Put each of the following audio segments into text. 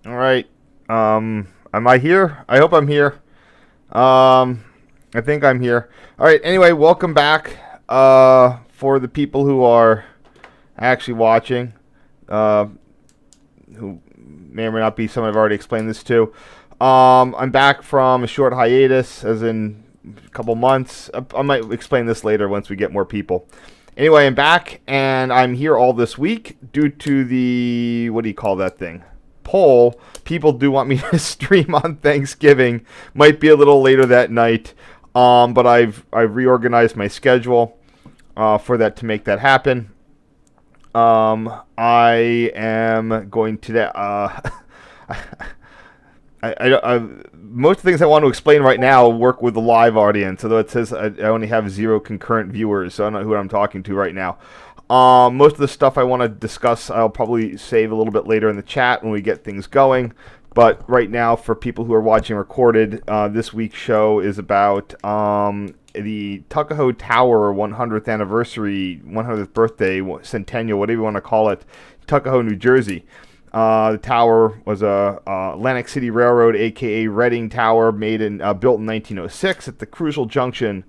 All right. Am I here? I hope I'm here. I think I'm here. All right. Anyway, welcome back. For the people who are actually watching, uh, who may or may not be someone I've already explained this to. I'm back from a short hiatus, as in a couple months. I might explain this later once we get more people. Anyway, I'm back, and I'm here all this week due to the, what do you call that thing? Poll. People do want me to stream on Thanksgiving. Might be a little later that night, but I've reorganized my schedule for that to make that happen. I am going to most of the things I want to explain right now work with the live audience, although it says I only have 0 concurrent viewers, so I don't know who I'm talking to right now. Most of the stuff I want to discuss I'll probably save a little bit later in the chat when we get things going. But right now, for people who are watching recorded, this week's show is about the Tuckahoe Tower 100th anniversary, 100th birthday, Centennial, whatever you want to call it, Tuckahoe, New Jersey. The tower was a Atlantic City Railroad, aka Reading Tower, built in 1906 at the crucial junction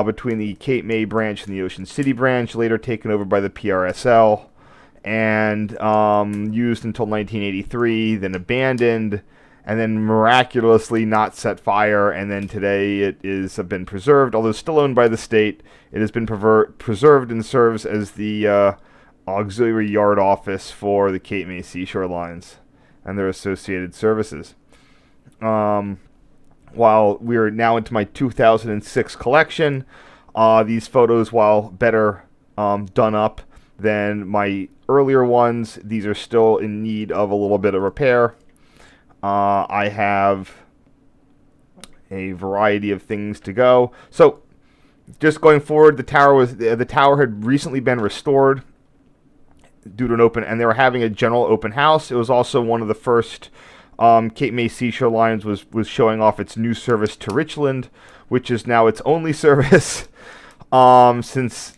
between the Cape May branch and the Ocean City branch, later taken over by the PRSL, and used until 1983, then abandoned, and then miraculously not set fire, and then today it is been preserved, although still owned by the state. It has been preserved and serves as the auxiliary yard office for the Cape May Seashore lines and their associated services. While we're now into my 2006 collection, these photos, while better done up than my earlier ones, these are still in need of a little bit of repair. I have a variety of things to go. So, just going forward, the tower had recently been restored due to an open, and they were having a general open house. It was also one of the first Cape May Seashore Lines was showing off its new service to Richland, which is now its only service since,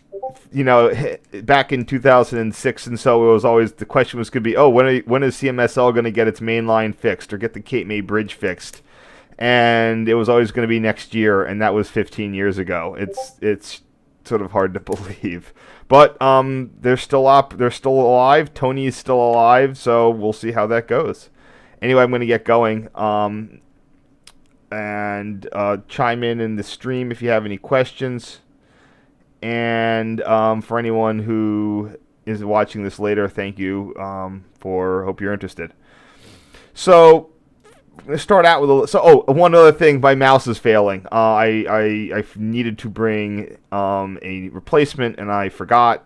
back in 2006, and so it was always, the question was going to be, when is CMSL going to get its main line fixed or get the Cape May Bridge fixed? And it was always going to be next year, and that was 15 years ago. It's sort of hard to believe. But they're still up. They're still alive. Tony is still alive, so we'll see how that goes. Anyway, I'm going to get going and chime in the stream if you have any questions. And for anyone who is watching this later, thank you hope you're interested. So, let's start out with one other thing. My mouse is failing. I needed to bring a replacement, and I forgot.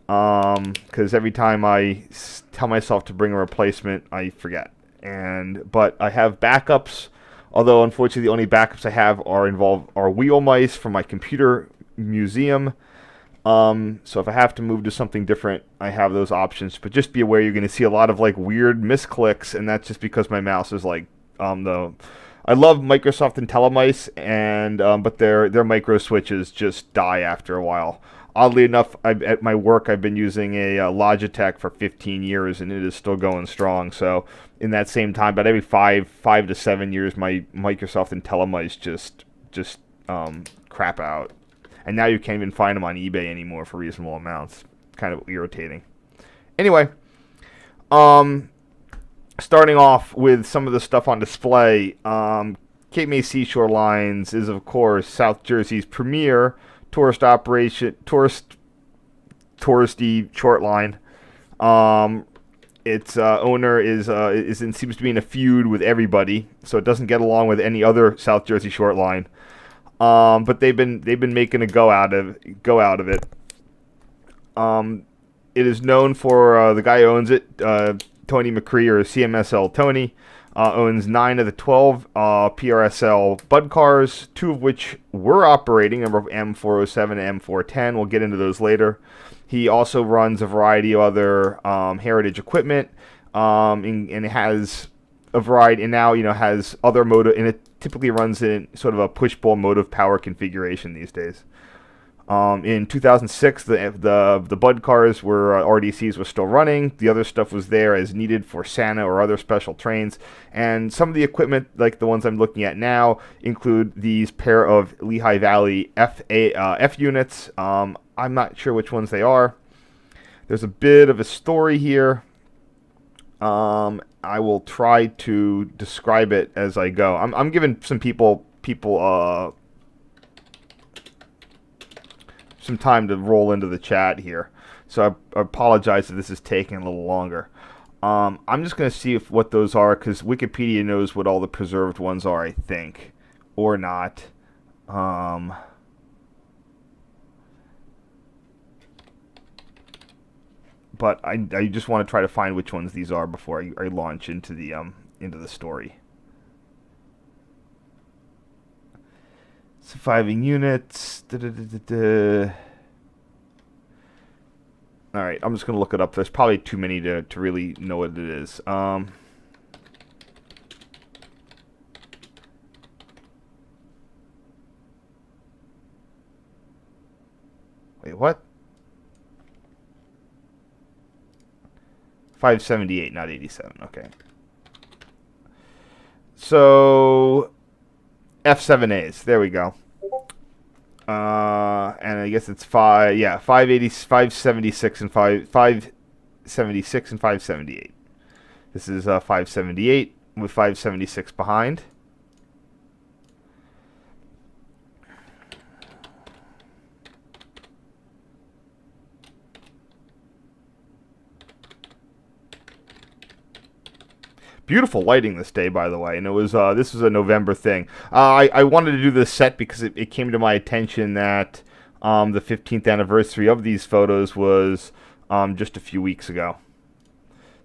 Because every time I tell myself to bring a replacement, I forget. But I have backups. Although unfortunately, the only backups I have are wheel mice from my computer museum. So if I have to move to something different, I have those options. But just be aware, you're going to see a lot of weird misclicks, and that's just because my mouse is I love Microsoft IntelliMice, but their micro switches just die after a while. Oddly enough, at my work, I've been using a Logitech for 15 years, and it is still going strong. So in that same time, about every 5 to 7 years, my Microsoft IntelliMice just crap out. And now you can't even find them on eBay anymore for reasonable amounts. Kind of irritating. Anyway, starting off with some of the stuff on display, Cape May Seashore Lines is, of course, South Jersey's premier touristy short line. Its owner seems to be in a feud with everybody, so it doesn't get along with any other South Jersey short line. But they've been making a go out of it. It is known for the guy who owns it, Tony McCree, or CMSL Tony, owns 9 of the 12 PRSL Bud cars, 2 of which were operating, number of M407 and M410. We'll get into those later. He also runs a variety of other heritage equipment, and it has a variety, and now has other motive, and it typically runs in sort of a push-pull motive power configuration these days. In 2006, the Bud cars were RDCs were still running. The other stuff was there as needed for Santa or other special trains. And some of the equipment, like the ones I'm looking at now, include these pair of Lehigh Valley F units. I'm not sure which ones they are. There's a bit of a story here. I will try to describe it as I go. I'm giving some people some time to roll into the chat here, so I apologize if this is taking a little longer. I'm just going to see what those are, because Wikipedia knows what all the preserved ones are, I think, or not. But I just want to try to find which ones these are before I launch into the story. Surviving units. Alright, I'm just going to look it up. There's probably too many to really know what it is. Wait, what? 578, not 87. Okay. So, F7As. There we go. And I guess it's 576 and 576 and 578. This is 578 with 576 behind. Beautiful lighting this day, by the way, and it was this was a November thing. I wanted to do this set because it came to my attention that the 15th anniversary of these photos was just a few weeks ago.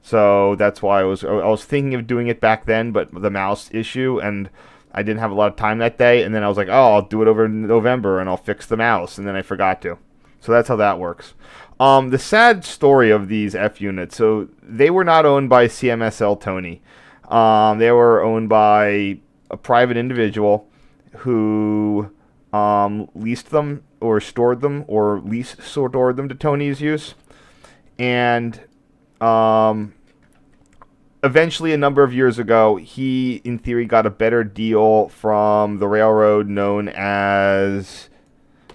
So that's why I was thinking of doing it back then, but the mouse issue, and I didn't have a lot of time that day, and then I was like, oh, I'll do it over in November, and I'll fix the mouse, and then I forgot to. So that's how that works. The sad story of these F units, so they were not owned by CMSL Tony. They were owned by a private individual who leased them or stored them or stored them to Tony's use. And eventually, a number of years ago, he, in theory, got a better deal from the railroad known as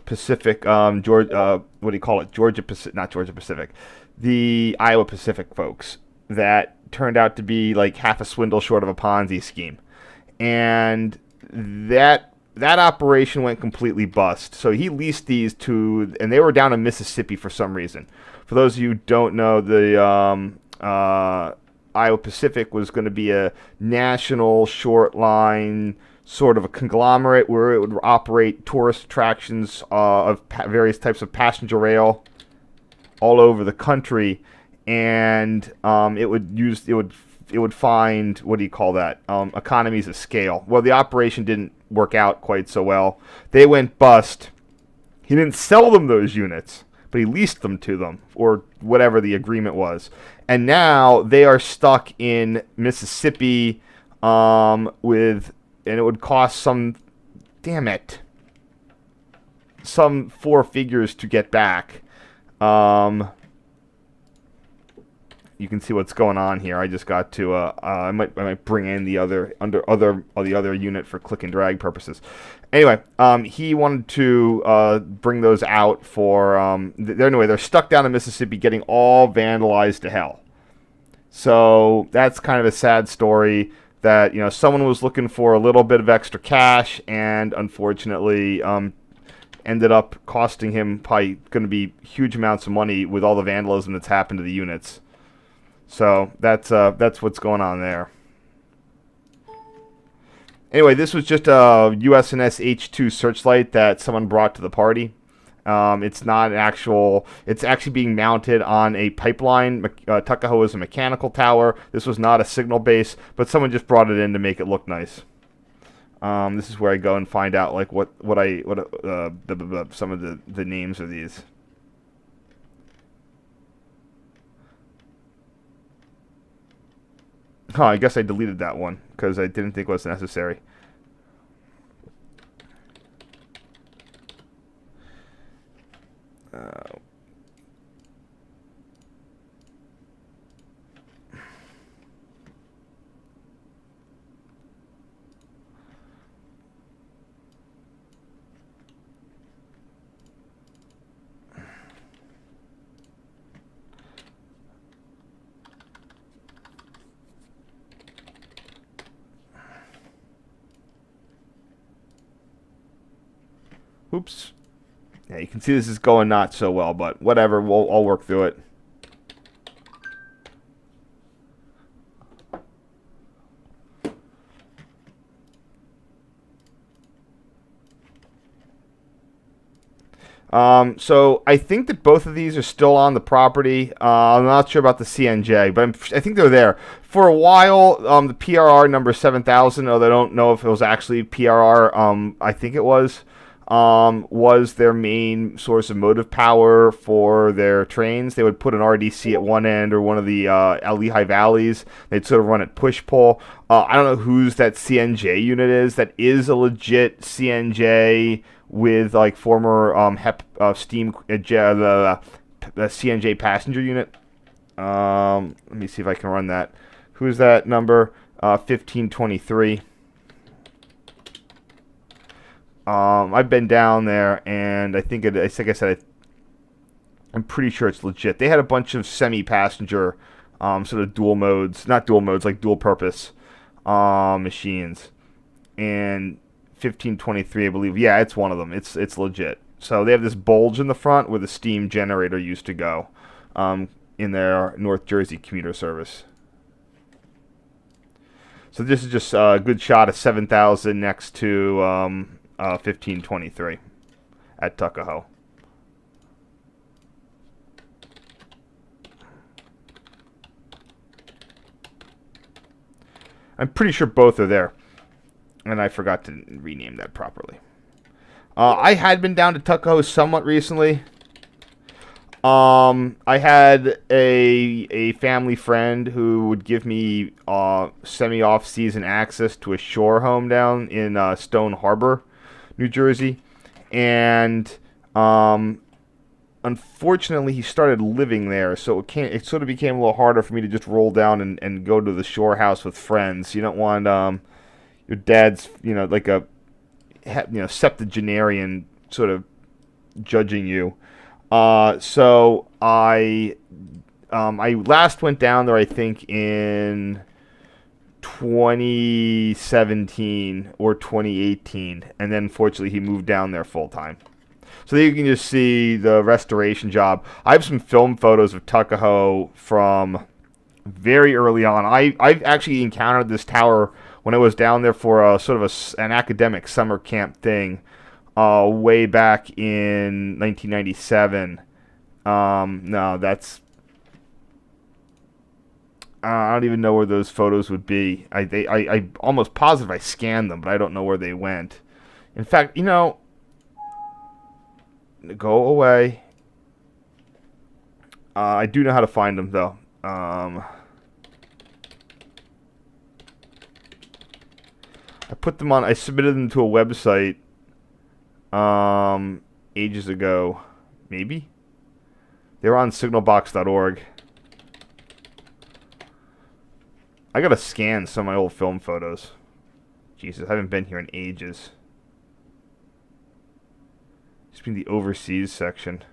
Pacific, Georgia, what do you call it? Georgia Pacific, not Georgia Pacific, the Iowa Pacific folks, that turned out to be like half a swindle short of a Ponzi scheme. And that operation went completely bust. So he leased these to, and they were down in Mississippi for some reason. For those of you who don't know, the Iowa Pacific was going to be a national short line, sort of a conglomerate where it would operate tourist attractions of various types of passenger rail all over the country, and it would find, what do you call that, economies of scale. Well, the operation didn't work out quite so well. They went bust. He didn't sell them those units, but he leased them to them, or whatever the agreement was. And now they are stuck in Mississippi with, and it would cost some four figures to get back. You can see what's going on here. I just got to I might bring in the other unit for click and drag purposes. Anyway, he wanted to bring those out for they're stuck down in Mississippi, getting all vandalized to hell. So that's kind of a sad story. That, you know, someone was looking for a little bit of extra cash, and unfortunately ended up costing him probably going to be huge amounts of money with all the vandalism that's happened to the units. So that's what's going on there. Anyway, this was just a USNS H2 searchlight that someone brought to the party. It's not an actual. It's actually being mounted on a pipeline. Tuckahoe is a mechanical tower. This was not a signal base, but someone just brought it in to make it look nice. This is where I go and find out like what some of the names of these. Huh, I guess I deleted that one because I didn't think it was necessary. Oops. Yeah, you can see this is going not so well, but whatever. I'll work through it. So I think that both of these are still on the property. I'm not sure about the CNJ, but I think they're there. For a while, the PRR number 7000, although I don't know if it was actually PRR, I think it was their main source of motive power for their trains. They would put an RDC at one end or one of the Lehigh Valleys. They'd sort of run it push-pull. I don't know whose that CNJ unit is. That is a legit CNJ with like former steam the CNJ passenger unit. Let me see if I can run that. Who's that number? 1523. I've been down there, and I think I said, I'm pretty sure it's legit. They had a bunch of semi-passenger, sort of dual modes, not dual modes, like dual purpose machines. And 1523, I believe. Yeah, it's one of them. It's legit. So they have this bulge in the front where the steam generator used to go in their North Jersey commuter service. So this is just a good shot of 7000 next to 1523 at Tuckahoe. I'm pretty sure both are there. And I forgot to rename that properly. I had been down to Tuckahoe somewhat recently. I had a family friend who would give me semi-off-season access to a shore home down in Stone Harbor, New Jersey. And unfortunately, he started living there, so it sort of became a little harder for me to just roll down and go to the shore house with friends. You don't want your dad's, like a septuagenarian sort of judging you. So I last went down there, I think, in 2017 or 2018, and then unfortunately he moved down there full time. So there you can just see the restoration job. I have some film photos of Tuckahoe from very early on. I've actually encountered this tower when I was down there for a sort of an academic summer camp thing way back in 1997. No, that's... I don't even know where those photos would be. I almost positive I scanned them, but I don't know where they went. In fact, go away. I do know how to find them, though. I submitted them to a website ages ago. Maybe? They were on signalbox.org. I gotta scan some of my old film photos. Jesus, I haven't been here in ages. Just been the overseas section.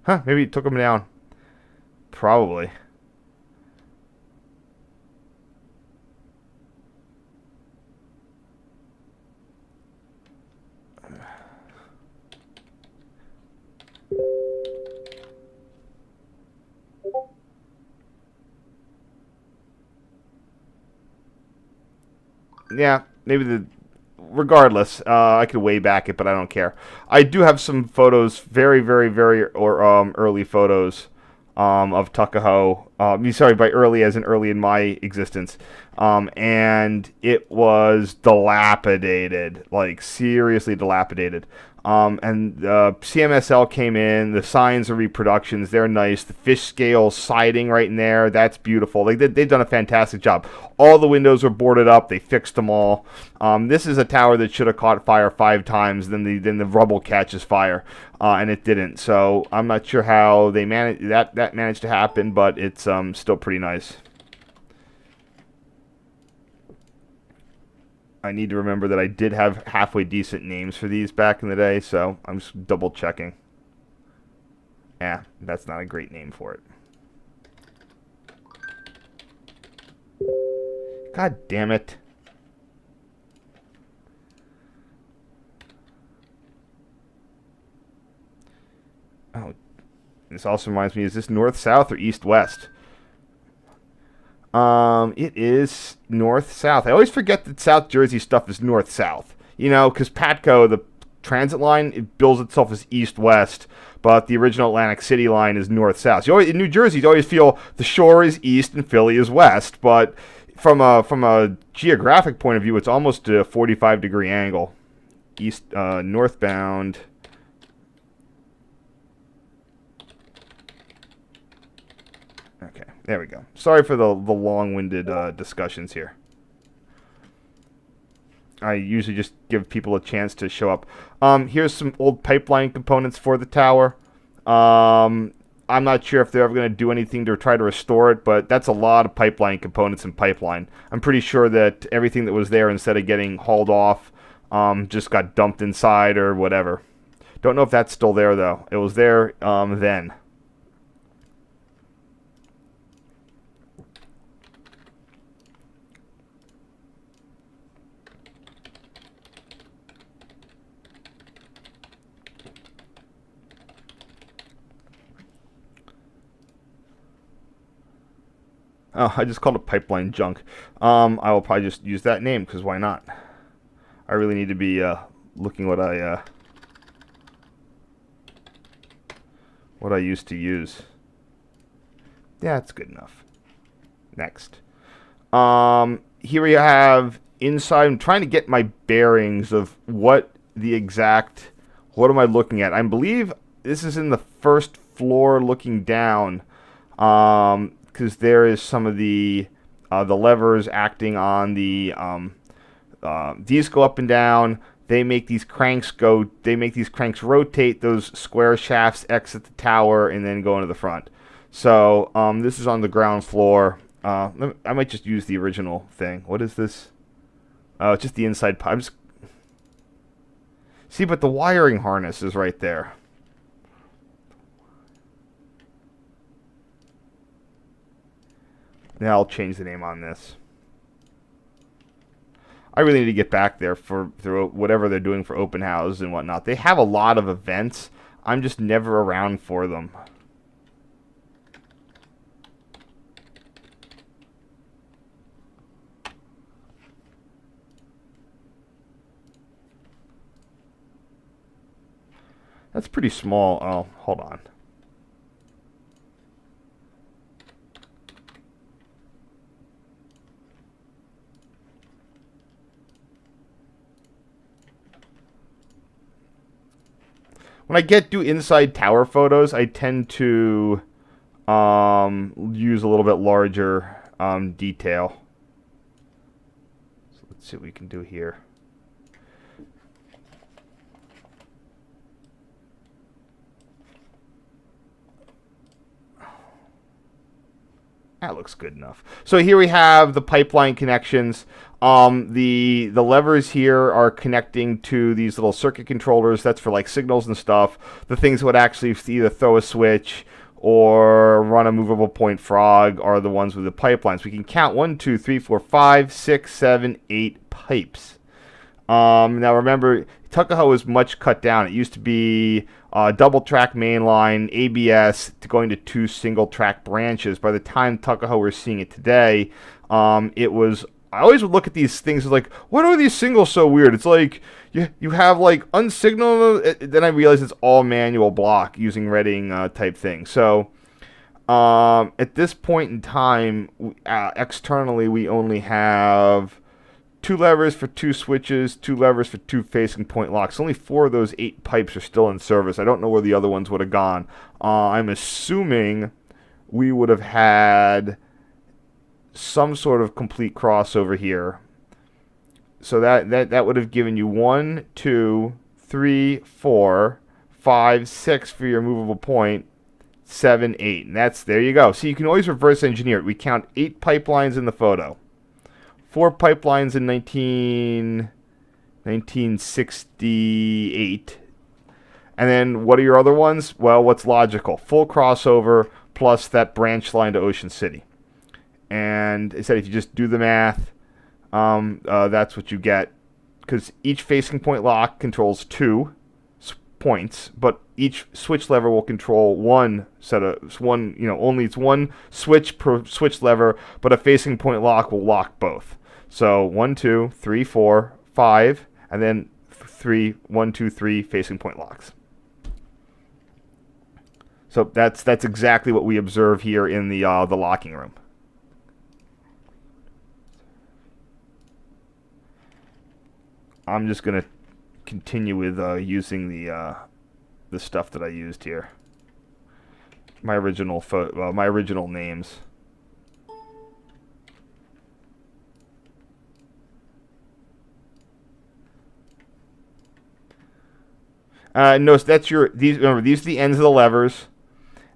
Huh, maybe it took them down. Probably. Yeah, maybe regardless, I could way back it, but I don't care. I do have some photos, very, very, very early photos of Tuckahoe. Sorry, by early as in early in my existence. And it was dilapidated, like seriously dilapidated. And CMSL came in. The signs are reproductions. They're nice. The fish scale siding right in there, that's beautiful. They've done a fantastic job. All the windows were boarded up. They fixed them all. This is a tower that should have caught fire 5 times. Then the rubble catches fire, and it didn't. So I'm not sure how they managed that managed to happen, but it's still pretty nice. I need to remember that I did have halfway decent names for these back in the day, so I'm just double checking. Yeah, that's not a great name for it. God damn it. Oh, this also reminds me, is this north-south or east-west? It is north-south. I always forget that South Jersey stuff is north-south. You know, because Patco, the transit line, it bills itself as east-west, but the original Atlantic City line is north-south. So in New Jersey, you always feel the shore is east and Philly is west, but from a geographic point of view, it's almost a 45-degree angle. Northbound. Okay, there we go. Sorry for the long-winded discussions here. I usually just give people a chance to show up. Here's some old pipeline components for the tower. I'm not sure if they're ever going to do anything to try to restore it, but that's a lot of pipeline components and pipeline. I'm pretty sure that everything that was there, instead of getting hauled off, just got dumped inside or whatever. Don't know if that's still there, though. It was there then. Oh, I just called it pipeline junk. I will probably just use that name, because why not? I really need to be looking what I used to use. Yeah, that's good enough. Next. Here we have inside. I'm trying to get my bearings of what am I looking at? I believe this is in the first floor looking down. Because there is some of the levers acting on the these go up and down. They make these cranks rotate. Those square shafts exit the tower and then go into the front. So this is on the ground floor. I might just use the original thing. What is this? Oh, it's just the inside pipe. See, but the wiring harness is right there. Now I'll change the name on this. I really need to get back there for whatever they're doing for open houses and whatnot. They have a lot of events. I'm just never around for them. That's pretty small. Oh, hold on. When I do inside tower photos, I tend to use a little bit larger detail. So let's see what we can do here. That looks good enough. So here we have the pipeline connections. The levers here are connecting to these little circuit controllers. That's for like signals and stuff. The things that would actually either throw a switch or run a movable point frog are the ones with the pipelines. We can count 1, 2, 3, 4, 5, 6, 7, 8 pipes. Now remember, Tuckahoe is much cut down. It used to be double track mainline, ABS, going to 2 single track branches. By the time Tuckahoe we're seeing it today, it was. I always would look at these things as like, what are these singles so weird? It's like you have like unsignal. Then I realized it's all manual block using Reading type thing. So at this point in time, externally we only have 2 levers for 2 switches, 2 levers for 2 facing point locks. Only 4 of those 8 pipes are still in service. I don't know where the other ones would have gone. I'm assuming we would have had some sort of complete crossover here. So that would have given you 1, 2, 3, 4, 5, 6 for your movable point, 7, 8. And there you go. So you can always reverse engineer it. We count 8 pipelines in the photo. 4 pipelines in 1968. And then what are your other ones? Well, what's logical? Full crossover plus that branch line to Ocean City. And I said if you just do the math, that's what you get. Because each facing point lock controls 2 points, but each switch lever will control only it's one switch per switch lever, but a facing point lock will lock both. So 1, 2, 3, 4, 5, and then 1, 2, 3 facing point locks. So that's exactly what we observe here in the locking room. I'm just gonna continue with using the stuff that I used here. My original names. Notice these are the ends of the levers,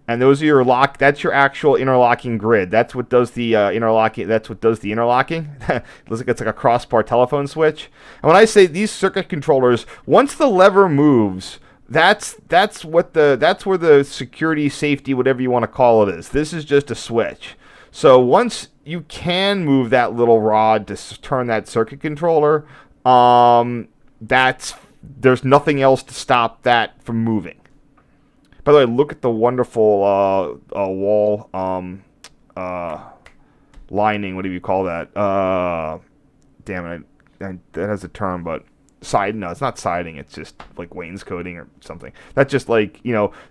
and those are your lock. That's your actual interlocking grid. That's what does the interlocking. That's what does the interlocking. It looks like it's like a crossbar telephone switch. And when I say these circuit controllers, once the lever moves, that's where the security, safety, whatever you want to call it is. This is just a switch. So once you can move that little rod to turn that circuit controller, there's nothing else to stop that from moving. By the way, look at the wonderful wall lining. What do you call that? Damn it, that has a term, but no, it's not siding. It's just like wainscoting or something. That's just like,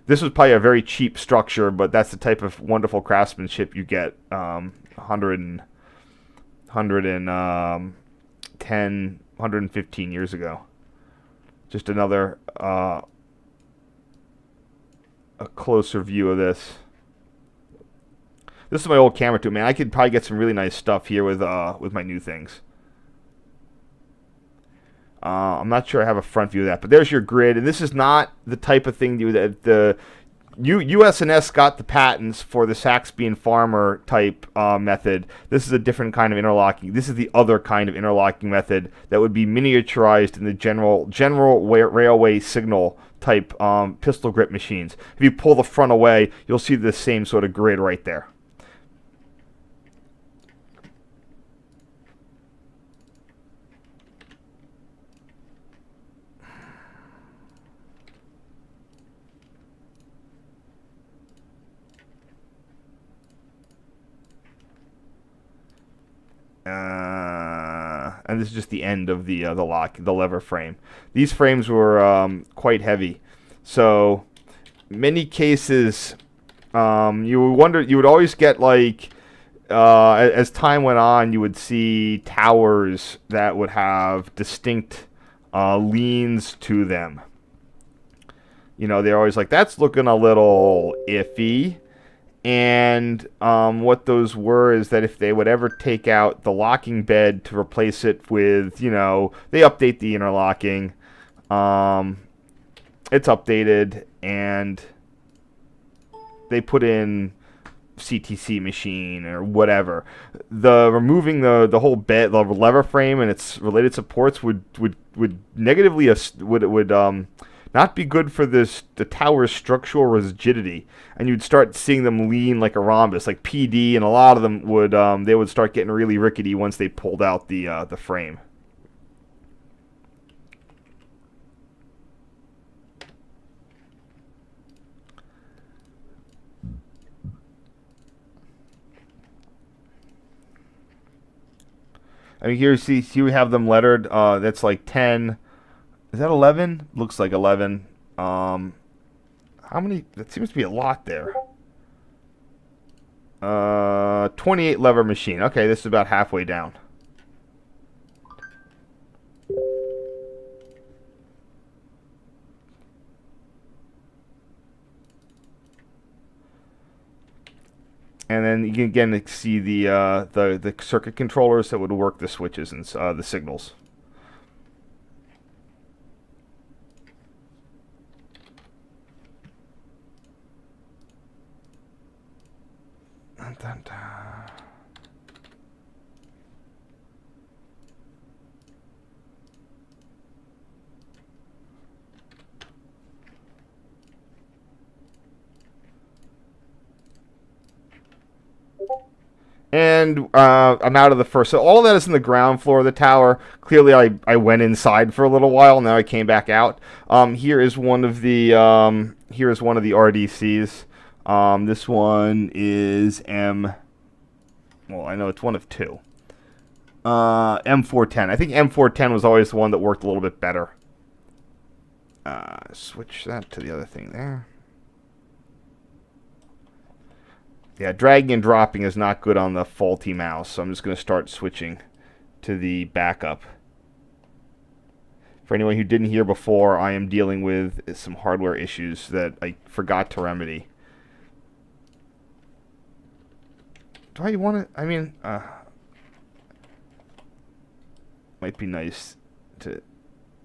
this was probably a very cheap structure, but that's the type of wonderful craftsmanship you get 110, 115 years ago. Just another a closer view of this. This is my old camera too, man. I could probably get some really nice stuff here with my new things. I'm not sure I have a front view of that, but there's your grid, and this is not the type of thing that the US&S got the patents for the Saxby and Farmer type method. This is a different kind of interlocking. This is the other kind of interlocking method that would be miniaturized in the general railway signal type pistol grip machines. If you pull the front away, you'll see the same sort of grid right there. And this is just the end of the lever frame. These frames were quite heavy, so many cases you would always get like as time went on, you would see towers that would have distinct leans to them. They're always like, that's looking a little iffy. And what those were is that if they would ever take out the locking bed to replace it with, they update the interlocking. It's updated, and they put in CTC machine or whatever. Removing the whole bed, the lever frame and its related supports would negatively not be good for the tower's structural rigidity, and you'd start seeing them lean like a rhombus, like PD, and a lot of them would they would start getting really rickety once they pulled out the frame. I mean, here we have them lettered. That's like 10. Is that 11? Looks like 11. How many? That seems to be a lot there. 28 lever machine. Okay, this is about halfway down. can again see the circuit controllers that would work the switches and the signals. Dun, dun, dun. And I'm out of the first. So all of that is in the ground floor of the tower. Clearly, I went inside for a little while. Now I came back out. Here is one of the RDCs. This one is M. Well, I know it's one of two. M410. I think M410 was always the one that worked a little bit better. Switch that to the other thing there. Yeah, dragging and dropping is not good on the faulty mouse, so I'm just going to start switching to the backup. For anyone who didn't hear before, I am dealing with some hardware issues that I forgot to remedy. Do I want to... I mean, might be nice to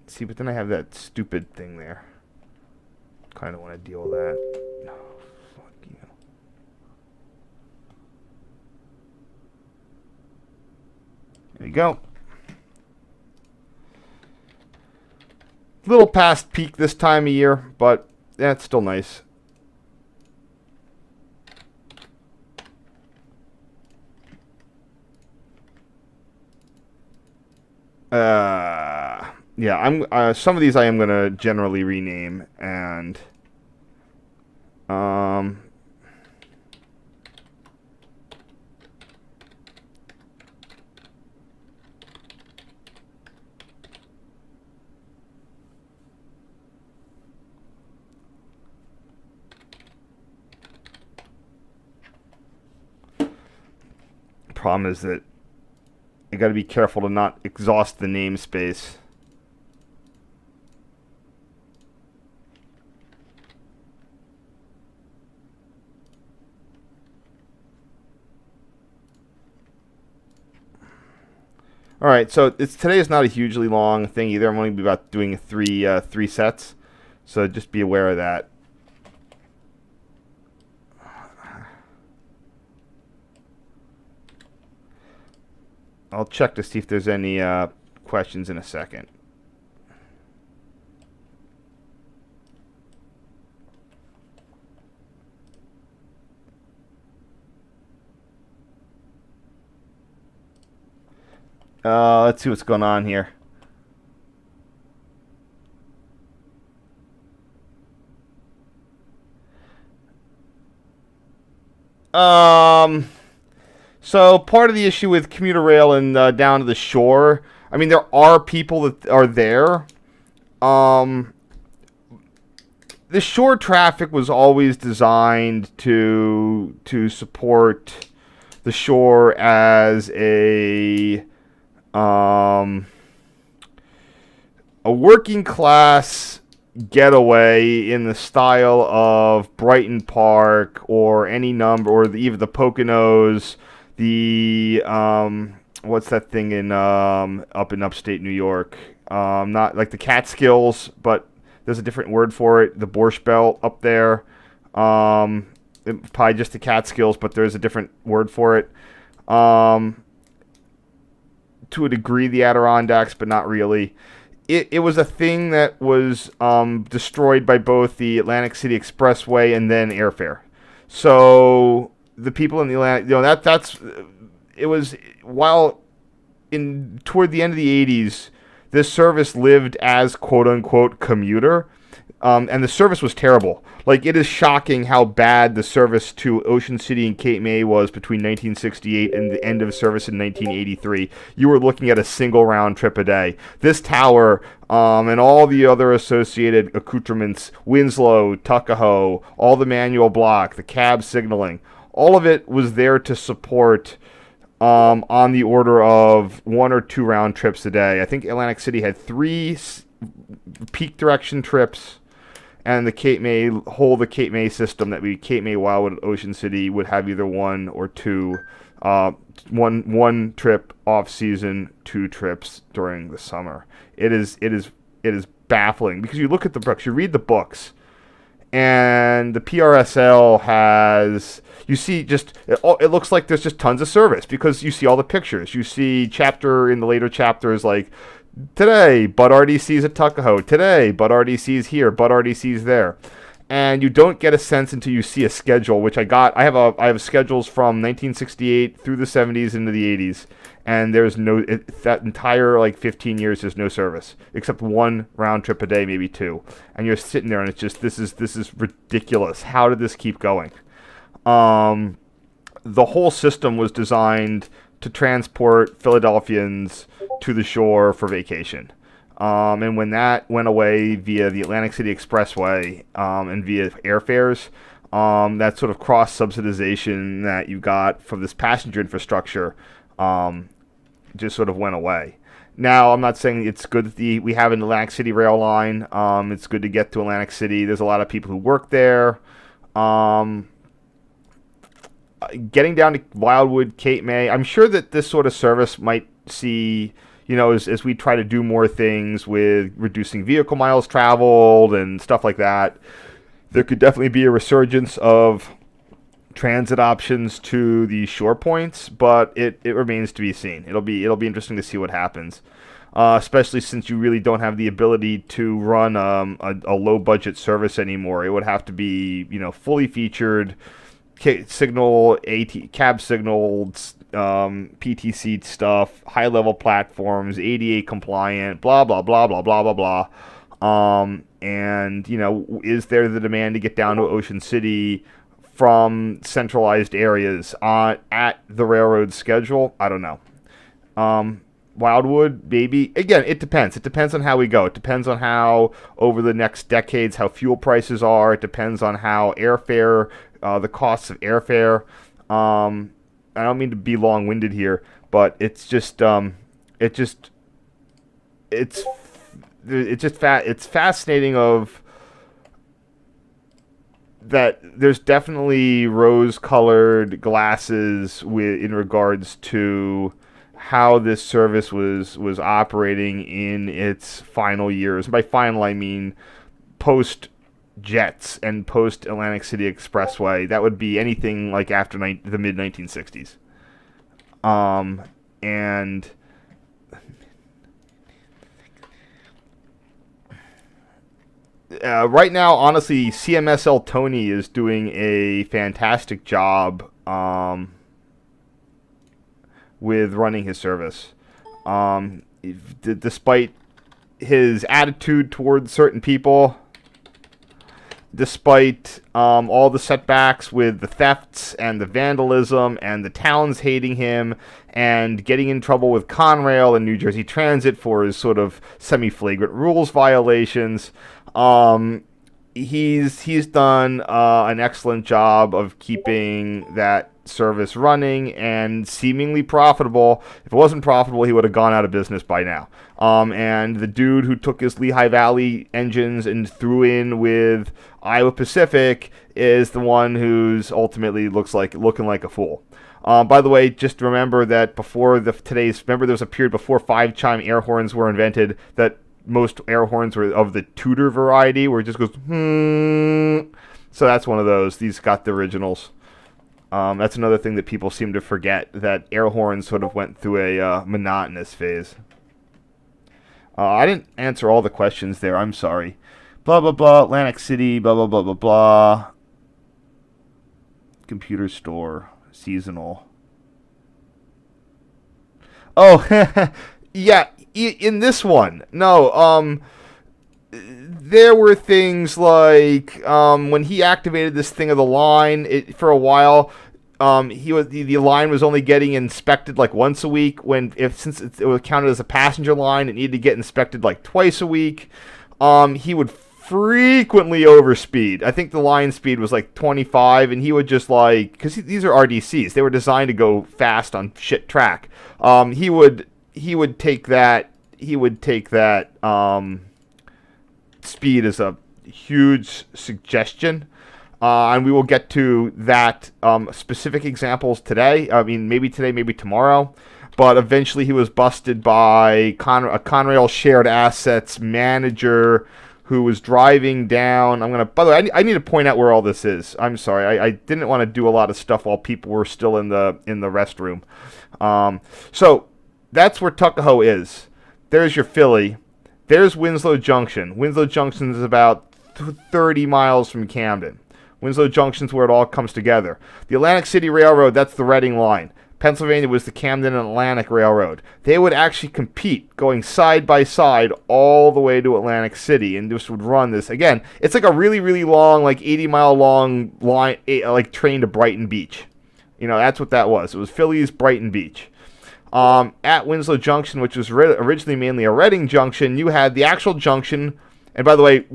see, but then I have that stupid thing there. Kind of want to deal with that. No, fuck you. There you go. Little past peak this time of year, but that's still nice. Yeah, I'm some of these I am gonna generally rename, and problem is that you got to be careful to not exhaust the namespace. All right, so today is not a hugely long thing either. I'm only about doing three sets, so just be aware of that. I'll check to see if there's any questions in a second. Let's see what's going on here. So part of the issue with commuter rail and down to the shore, I mean, there are people that are there. The shore traffic was always designed to support the shore as a working class getaway in the style of Brighton Park or any number, or even the Poconos, the what's that thing in up in upstate New York? Not like the Catskills, but there's a different word for it. The Borscht Belt up there. Probably just the Catskills, but there's a different word for it. To a degree, the Adirondacks, but not really. It was a thing that was destroyed by both the Atlantic City Expressway and then airfare. So the people in the Atlantic, it was, while toward the end of the 80s, this service lived as quote unquote commuter, and the service was terrible. Like, it is shocking how bad the service to Ocean City and Cape May was between 1968 and the end of service in 1983. You were looking at a single round trip a day. This tower and all the other associated accoutrements, Winslow, Tuckahoe, all the manual block, the cab signaling, all of it was there to support on the order of 1 or 2 round trips a day. I think Atlantic City had 3 peak direction trips, and the Cape May system that we Cape May, Wildwood, Ocean City would have either one or two, one trip off season, two trips during the summer. It is baffling because you look at the books, you read the books, and the PRSL has, you see, just it looks like there's just tons of service because you see all the pictures. You see in the later chapters like, today Bud RDC's at Tuckahoe, today Bud RDC's here, Bud RDC's there, and you don't get a sense until you see a schedule, which I have schedules from 1968 through the 70s into the 80s, and there's that entire like 15 years there's no service except one round trip a day, maybe two, and you're sitting there and it's just this is ridiculous. How did this keep going? The whole system was designed to transport Philadelphians to the shore for vacation. And when that went away via the Atlantic City Expressway and via airfares, that sort of cross-subsidization that you got from this passenger infrastructure just sort of went away. Now, I'm not saying it's good that we have an Atlantic City rail line. It's good to get to Atlantic City. There's a lot of people who work there. Getting down to Wildwood, Cape May, I'm sure that this sort of service might see, as we try to do more things with reducing vehicle miles traveled and stuff like that, there could definitely be a resurgence of transit options to the shore points, but it remains to be seen. It'll be interesting to see what happens, especially since you really don't have the ability to run a low budget service anymore. It would have to be fully featured, cab signaled, PTC stuff, high level platforms, ADA compliant, blah blah blah blah blah blah blah. And is there the demand to get down to Ocean City from centralized areas at the railroad schedule? I don't know. Wildwood, maybe. Again, it depends. It depends on how we go. It depends on how, over the next decades, how fuel prices are. It depends on how airfare, the costs of airfare. I don't mean to be long-winded here, but it's just, it's fascinating of that there's definitely rose-colored glasses in regards to how this service was operating in its final years. By final, I mean post Jets and post Atlantic City Expressway. That would be anything like after the mid 1960s. And right now, honestly, CMSL Tony is doing a fantastic job with running his service. Despite his attitude towards certain people, despite all the setbacks with the thefts and the vandalism and the towns hating him and getting in trouble with Conrail and New Jersey Transit for his sort of semi-flagrant rules violations, he's done an excellent job of keeping that service running and seemingly profitable. If it wasn't profitable, he would have gone out of business by now. And the dude who took his Lehigh Valley engines and threw in with Iowa Pacific is the one who's ultimately looking like a fool. By the way, just remember that remember there was a period before 5-chime air horns were invented that most air horns were of the Tudor variety, where it just goes, So that's one of those. These got the originals. That's another thing that people seem to forget, that air horns sort of went through a monotonous phase. I didn't answer all the questions there. I'm sorry. Blah, blah, blah. Atlantic City, blah, blah, blah, blah, blah. Computer store. Seasonal. Oh, yeah. In this one. No, there were things like when he activated this thing of the line, for a while, the line was only getting inspected like once a week. Since it was counted as a passenger line, it needed to get inspected like twice a week. He would frequently overspeed. I think the line speed was like 25, and he would just because these are RDCs, they were designed to go fast on shit track. He would take that speed as a huge suggestion. And we will get to that specific examples today. I mean, maybe today, maybe tomorrow. But eventually he was busted by a Conrail shared assets manager who was driving down. By the way, I need to point out where all this is. I'm sorry. I didn't want to do a lot of stuff while people were still in the restroom. So that's where Tuckahoe is. There's your Philly. There's Winslow Junction. Winslow Junction is about 30 miles from Camden. Winslow Junction is where it all comes together. The Atlantic City Railroad, that's the Reading line. Pennsylvania was the Camden and Atlantic Railroad. They would actually compete, going side by side all the way to Atlantic City, and just would run this. Again, it's like a really, really long, like 80-mile long line, like train to Brighton Beach. You know, that's what that was. It was Philly's Brighton Beach. At Winslow Junction, which was originally mainly a Reading junction, you had the actual junction. And by the way,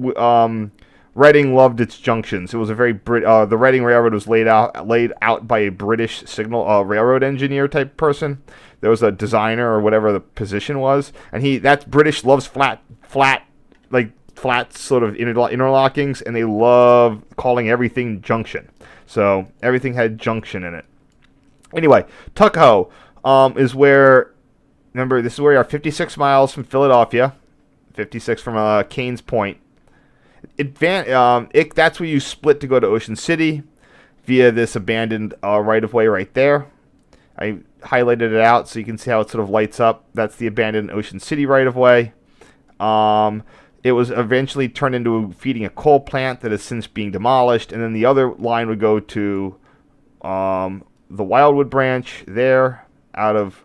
Reading loved its junctions. It was a very the Reading Railroad was laid out by a British signal railroad engineer type person. There was a designer or whatever the position was, and that's British loves flat sort of interlockings, and they love calling everything junction. So everything had junction in it. Anyway, Tuckahoe is where. Remember, this is where you are, 56 miles from Philadelphia, 56 from Kane's Point. That's where you split to go to Ocean City via this abandoned right-of-way right there. I highlighted it out so you can see how it sort of lights up. That's the abandoned Ocean City right-of-way. It was eventually turned into feeding a coal plant that is since being demolished, and then the other line would go to the Wildwood branch there out of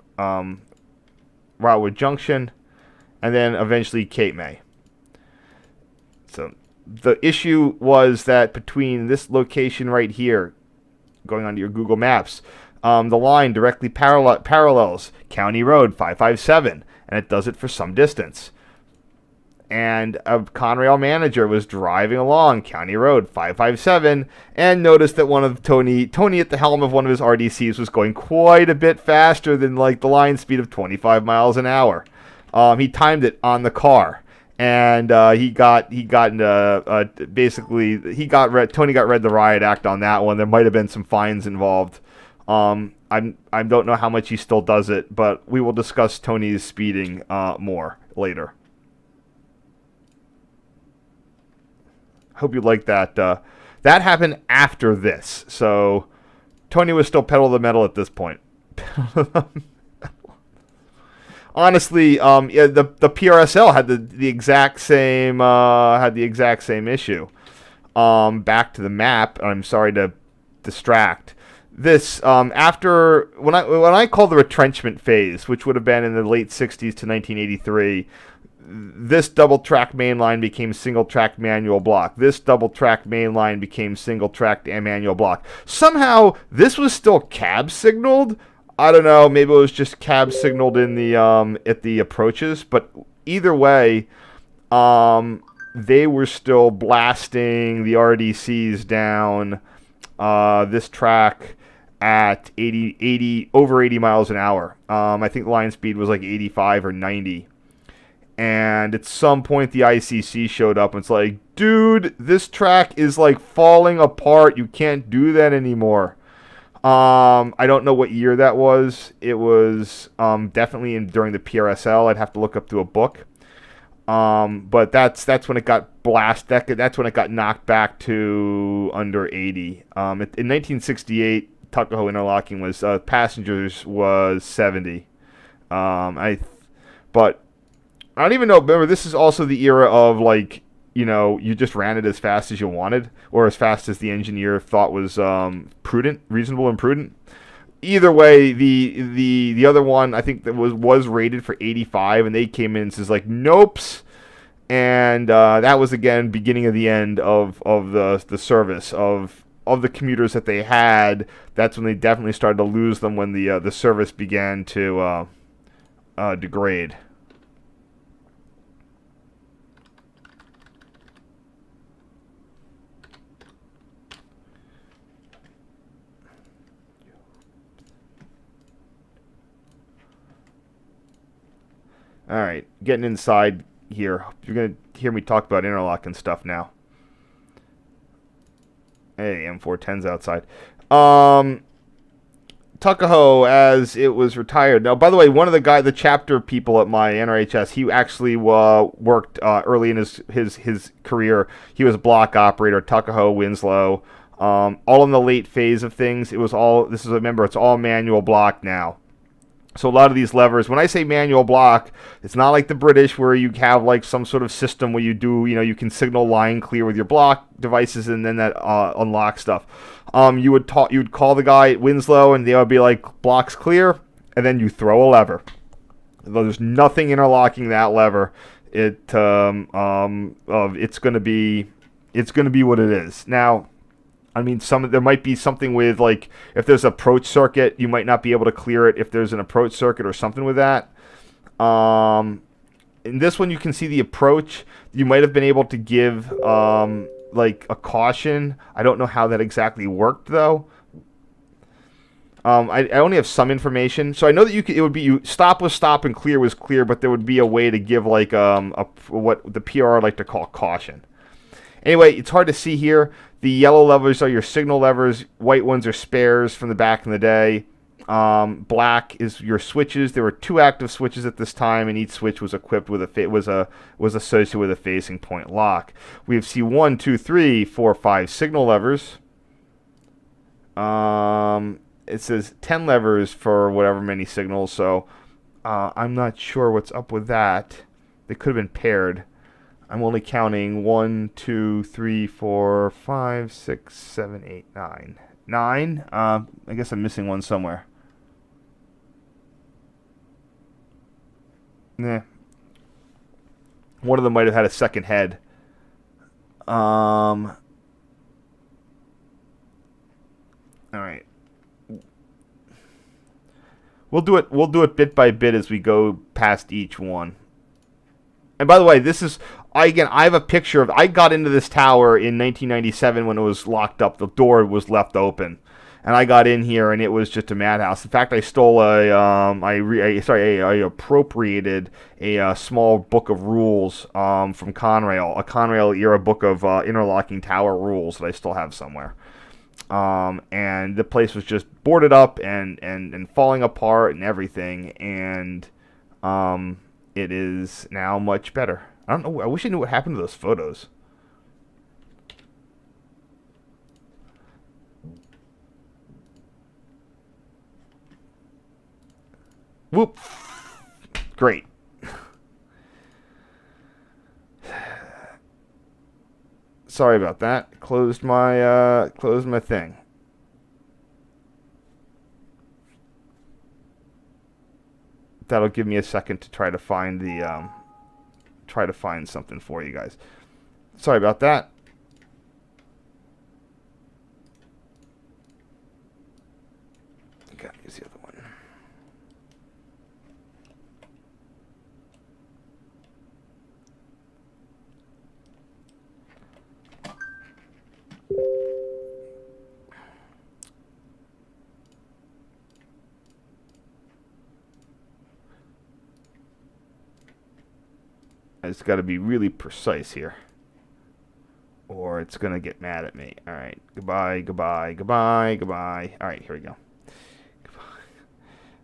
Wildwood Junction, and then eventually Cape May. So the issue was that between this location right here, going onto your Google Maps, the line directly parallels County Road 557, and it does it for some distance. And a Conrail manager was driving along County Road 557 and noticed that Tony at the helm of one of his RDCs was going quite a bit faster than like the line speed of 25 miles an hour. He timed it on the car. And Tony got read the riot act on that one. There might have been some fines involved. I don't know how much he still does it, but we will discuss Tony's speeding more later. Hope you like that. That happened after this, so Tony was still pedal to the metal at this point. Honestly, the PRSL had the exact same issue. Back to the map. I'm sorry to distract. This after when I call the retrenchment phase, which would have been in the late 60s to 1983, this double track main line became single track manual block. This double track main line became single track manual block. Somehow this was still cab signaled. I don't know, maybe it was just cab signaled in the at the approaches, but either way, they were still blasting the RDCs down this track at over 80 miles an hour. I think the line speed was like 85 or 90. And at some point the ICC showed up and it's like, dude, this track is like falling apart. You can't do that anymore. I don't know what year that was. It was definitely during the PRSL. I'd have to look up through a book. But that's when it got blasted. That's when it got knocked back to under 80. In 1968, Tuckahoe interlocking was passengers was 70. But I don't even know. Remember, this is also the era of like, you just ran it as fast as you wanted, or as fast as the engineer thought was reasonable and prudent. Either way, the other one, I think that was rated for 85, and they came in and says like, nopes. And that was again beginning of the end of the service of the commuters that they had. That's when they definitely started to lose them, when the service began to degrade. All right, getting inside here. You're going to hear me talk about interlock and stuff now. Hey, M410's outside. Tuckahoe, as it was retired. Now, by the way, one of the chapter people at my NRHS, he actually worked early in his career. He was a block operator, Tuckahoe, Winslow, all in the late phase of things. It was all, this is, remember, it's all manual block now. So a lot of these levers, when I say manual block, it's not like the British where you have like some sort of system where you do, you can signal line clear with your block devices and then that unlocks stuff. You would call the guy at Winslow and they would be like, blocks clear, and then you throw a lever. There's nothing interlocking that lever. It's gonna be what it is. Now, I mean, there might be something with, like, if there's an approach circuit, you might not be able to clear it if there's an approach circuit or something with that. In this one, you can see the approach. You might have been able to give, like, a caution. I don't know how that exactly worked, though. I only have some information. So I know that it would be, stop was stop and clear was clear, but there would be a way to give, like, what the PR like to call caution. Anyway, it's hard to see here. The yellow levers are your signal levers. White ones are spares from the back in the day. Black is your switches. There were 2 active switches at this time, and each switch was equipped with was associated with a facing point lock. We have 1, 2, 3, 4, 5 signal levers. It says 10 levers for whatever many signals. So I'm not sure what's up with that. They could have been paired. I'm only counting 1, 2, 3, 4, 5, 6, 7, 8, 9. 9? I guess I'm missing one somewhere. Nah. One of them might have had a second head. Alright. We'll do it bit by bit as we go past each one. And by the way, this is, I have a picture of, I got into this tower in 1997 when it was locked up. The door was left open. And I got in here and it was just a madhouse. In fact, I stole I appropriated a small book of rules from Conrail, a Conrail era book of interlocking tower rules that I still have somewhere. And the place was just boarded up and falling apart and everything. And it is now much better. I don't know. I wish I knew what happened to those photos. Whoop. Great. Sorry about that. Closed my thing. That'll give me a second to try to find something for you guys. Sorry about that. Okay, here's the other one. I just got to be really precise here, or it's gonna get mad at me. All right, goodbye, goodbye, goodbye, goodbye. All right, here we go.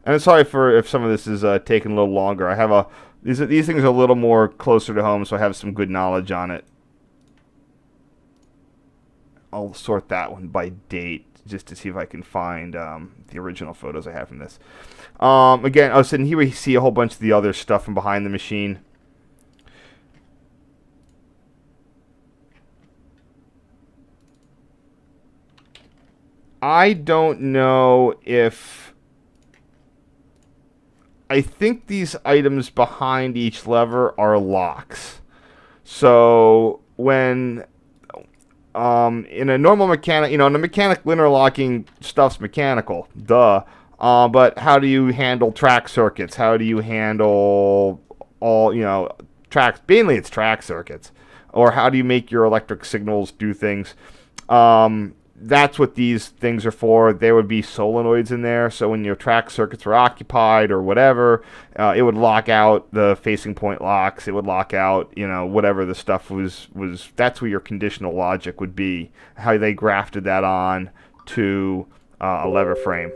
And I'm sorry for if some of this is taking a little longer. I have these things are a little more closer to home, so I have some good knowledge on it. I'll sort that one by date just to see if I can find the original photos I have from this. Again, I was sitting here. We see a whole bunch of the other stuff from behind the machine. I don't know if... I think these items behind each lever are locks. So when... in a normal mechanic... in a mechanical interlocking, stuff's mechanical. Duh. But how do you handle track circuits? How do you handle all, tracks? Mainly it's track circuits. Or how do you make your electric signals do things? that's what these things are for. There would be solenoids in there, so when your track circuits were occupied or whatever, it would lock out the facing point locks. It would lock out, whatever the stuff was. That's where your conditional logic would be, how they grafted that on to a lever frame.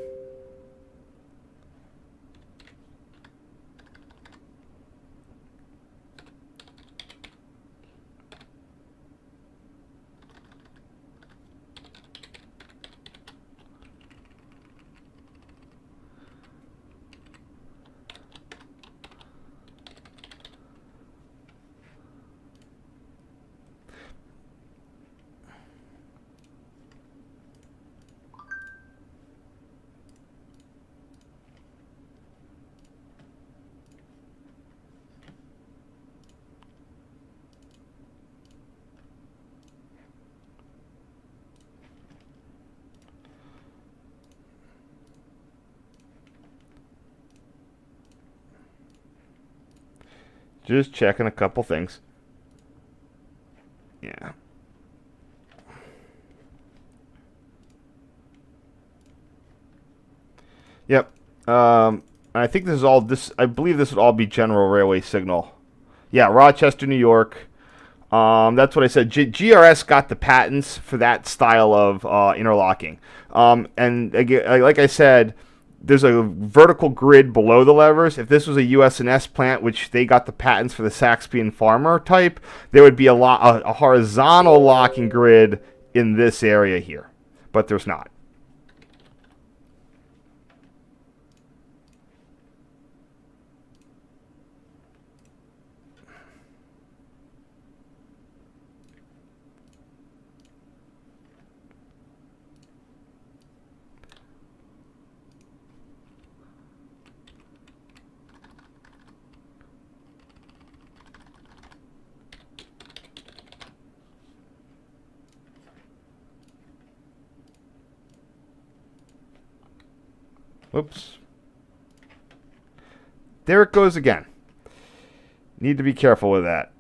Just checking a couple things. Yeah. Yep. I think this is all this. I believe this would all be General Railway signal. Yeah, Rochester, New York. That's what I said. GRS got the patents for that style of interlocking. And again, like I said, there's a vertical grid below the levers. If this was a US&S plant, which they got the patents for the Saxby and Farmer type, there would be a horizontal locking grid in this area here, but there's not. Oops. There it goes again. Need to be careful with that.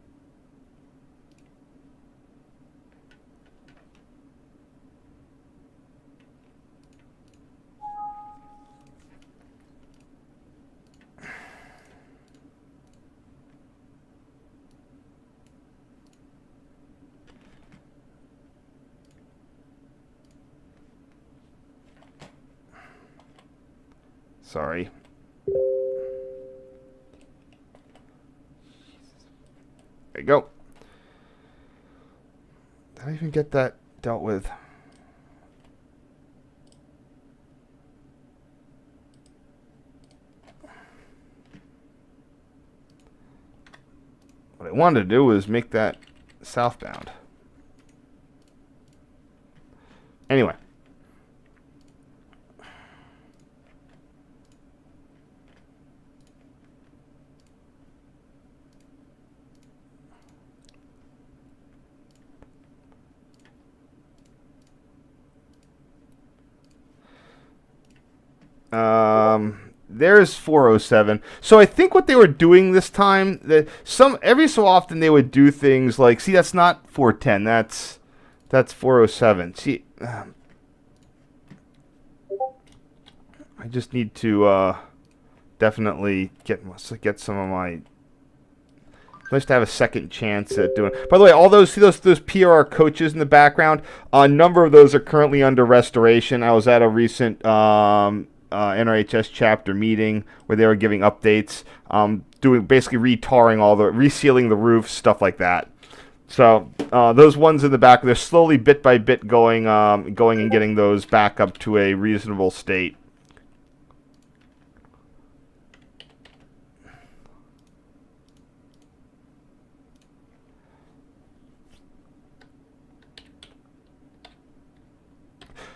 Sorry. There you go. Did I even get that dealt with? What I wanted to do was make that southbound. Anyway. There's 407. So I think what they were doing this time, that every so often they would do things like, see, that's not 410, that's 407. See, I just need to definitely get some of my. Nice to have a second chance at doing. By the way, all those PRR coaches in the background, a number of those are currently under restoration. I was at a recent NRHS chapter meeting where they were giving updates, doing basically resealing the roofs, stuff like that. So those ones in the back, they're slowly bit by bit going and getting those back up to a reasonable state.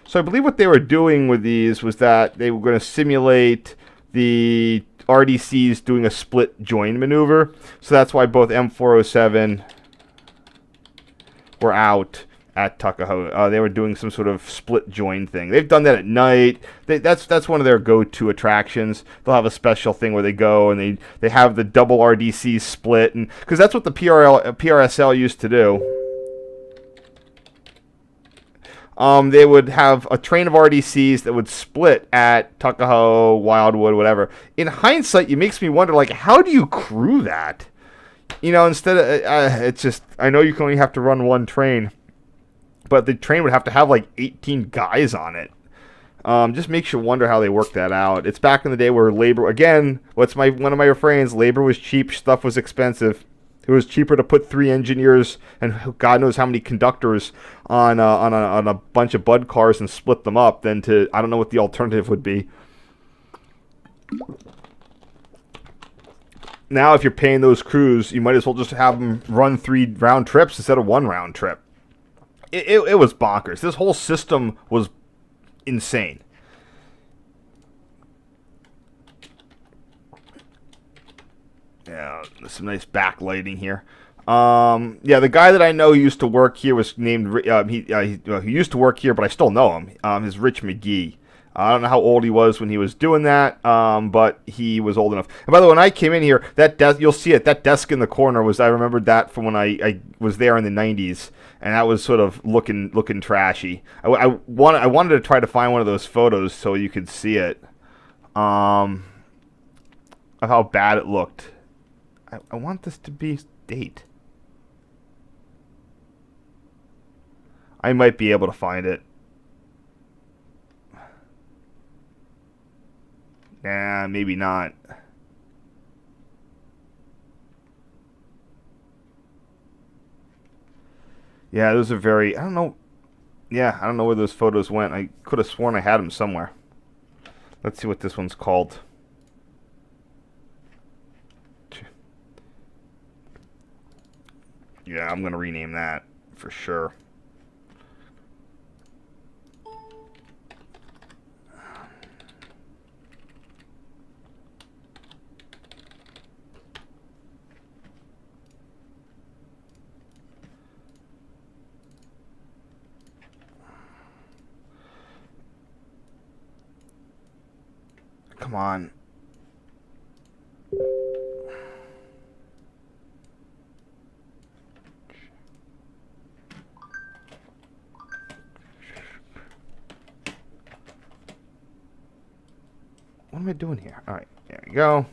So I believe what they were doing with these was that they were going to simulate the RDCs doing a split join maneuver. So that's why both M407 were out at Tuckahoe. They were doing some sort of split join thing. They've done that at night. That's one of their go-to attractions. They'll have a special thing where they go and they have the double RDCs split, and because that's what the PRSL used to do. they would have a train of RDCs that would split at Tuckahoe, Wildwood, whatever. In hindsight, it makes me wonder, like, how do you crew that? You know, instead of, it's just, I know you can only have to run one train, but the train would have to have like 18 guys on it. Just makes you wonder how they work that out. It's back in the day where labor, again, one of my refrains, labor was cheap, stuff was expensive. It was cheaper to put 3 engineers and God knows how many conductors on a bunch of Bud cars and split them up than to, I don't know what the alternative would be. Now, if you're paying those crews, you might as well just have them run 3 round trips instead of 1 round trip. It was bonkers. This whole system was insane. Yeah, some nice backlighting here. Yeah, the guy that I know who used to work here was named. He used to work here, but I still know him. Is Rich McGee. I don't know how old he was when he was doing that, but he was old enough. And by the way, when I came in here, that desk, you'll see it. That desk in the corner I remembered that from when I was there in the 90s, and that was sort of looking trashy. I wanted to try to find one of those photos so you could see it, of how bad it looked. I want this to be date. I might be able to find it. Nah, maybe not. Yeah, those are very, I don't know. Yeah, I don't know where those photos went. I could have sworn I had them somewhere. Let's see what this one's called. Yeah, I'm going to rename that for sure. Come on. What am I doing here? All right, there we go.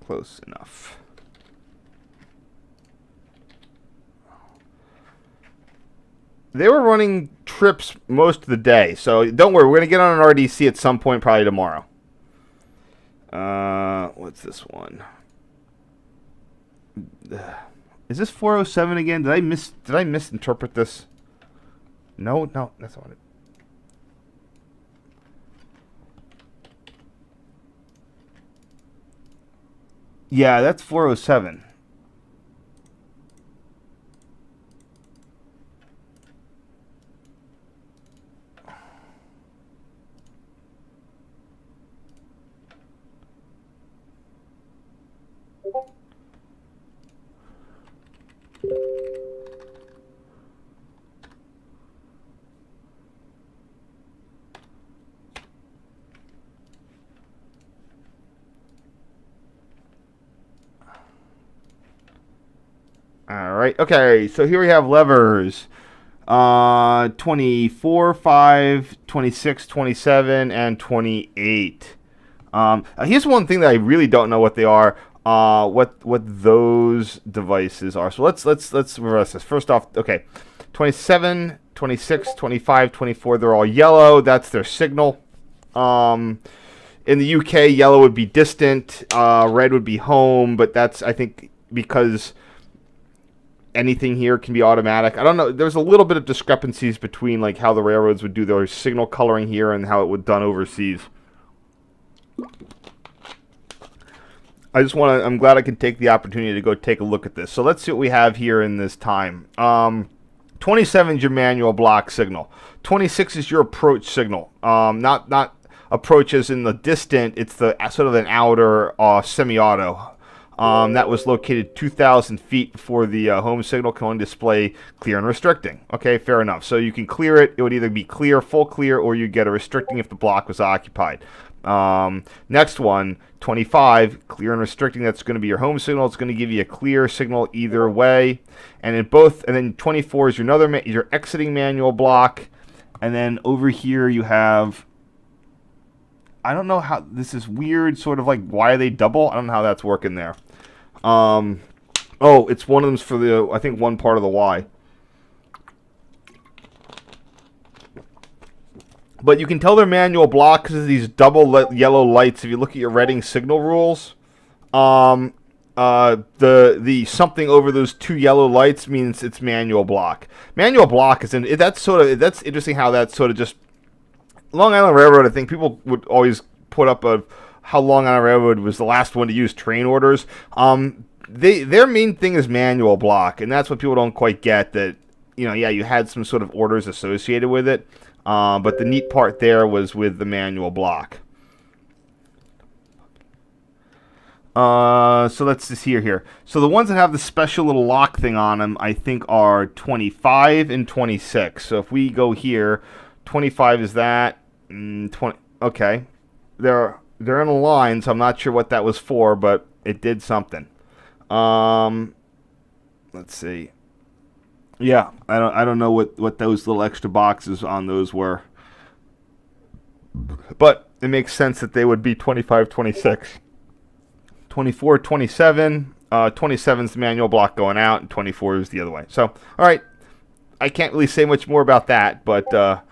Close enough. They were running trips most of the day, so don't worry. We're going to get on an RDC at some point, probably tomorrow. What's this one? Is this 407 again? Did I misinterpret this? No, that's not it. Yeah, that's 407. All right. Okay. So here we have levers. 24, 5, 26, 27, and 28. Here's one thing that I really don't know what they are. What those devices are. So let's reverse this. First off, okay. 27, 26, 25, 24, they're all yellow. That's their signal. In the UK, yellow would be distant, red would be home, but that's, I think, because anything here can be automatic. I don't know. There's a little bit of discrepancies between like how the railroads would do their signal coloring here and how it would done overseas. I'm glad I can take the opportunity to go take a look at this. So let's see what we have here in this time. 27 is your manual block signal. 26 is your approach signal. Not approach as in the distant. It's the sort of an outer semi-auto. That was located 2,000 feet before the home signal can only display clear and restricting. Okay, fair enough. So you can clear it. It would either be clear, full clear, or you get a restricting if the block was occupied. Next one, 25, clear and restricting. That's going to be your home signal. It's going to give you a clear signal either way. And in both, and then 24 is your exiting manual block. And then over here you have, I don't know how, this is weird, sort of like, why are they double? I don't know how that's working there. Oh, it's one of them's for the, I think one part of the Y. But you can tell they're manual block because of these double yellow lights. If you look at your Reading signal rules, the something over those two yellow lights means it's manual block. Manual block is that's interesting how that's sort of just Long Island Railroad. I think people would always put up how Long Island Railroad was the last one to use train orders. Their main thing is manual block, and that's what people don't quite get. That you had some sort of orders associated with it. But the neat part there was with the manual block. So let's just see here. So the ones that have the special little lock thing on them, I think, are 25 and 26. So if we go here, 25 is that. 20. Okay, they're in a line, so I'm not sure what that was for, but it did something. Let's see. Yeah, I don't know what those little extra boxes on those were. But it makes sense that they would be 25, 26. 24, 27. 27 is the manual block going out, and 24 is the other way. So, all right. I can't really say much more about that, but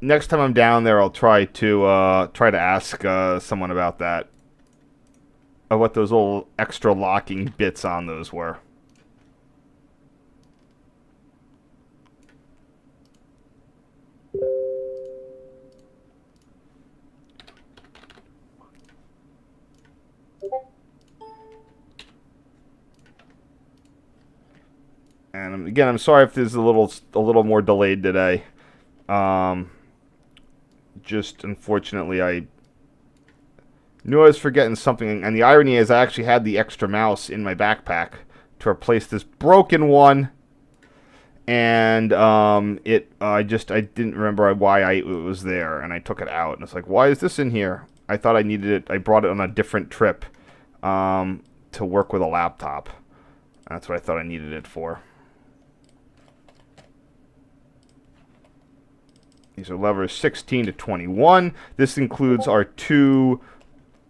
next time I'm down there, I'll try to ask someone about that. Of what those little extra locking bits on those were. And again, I'm sorry if this is a little more delayed today. Just unfortunately, I knew I was forgetting something, and the irony is I actually had the extra mouse in my backpack to replace this broken one, and I didn't remember why it was there, and I took it out, and it's like, why is this in here? I thought I needed it. I brought it on a different trip to work with a laptop. That's what I thought I needed it for. These are levers 16 to 21. This includes our two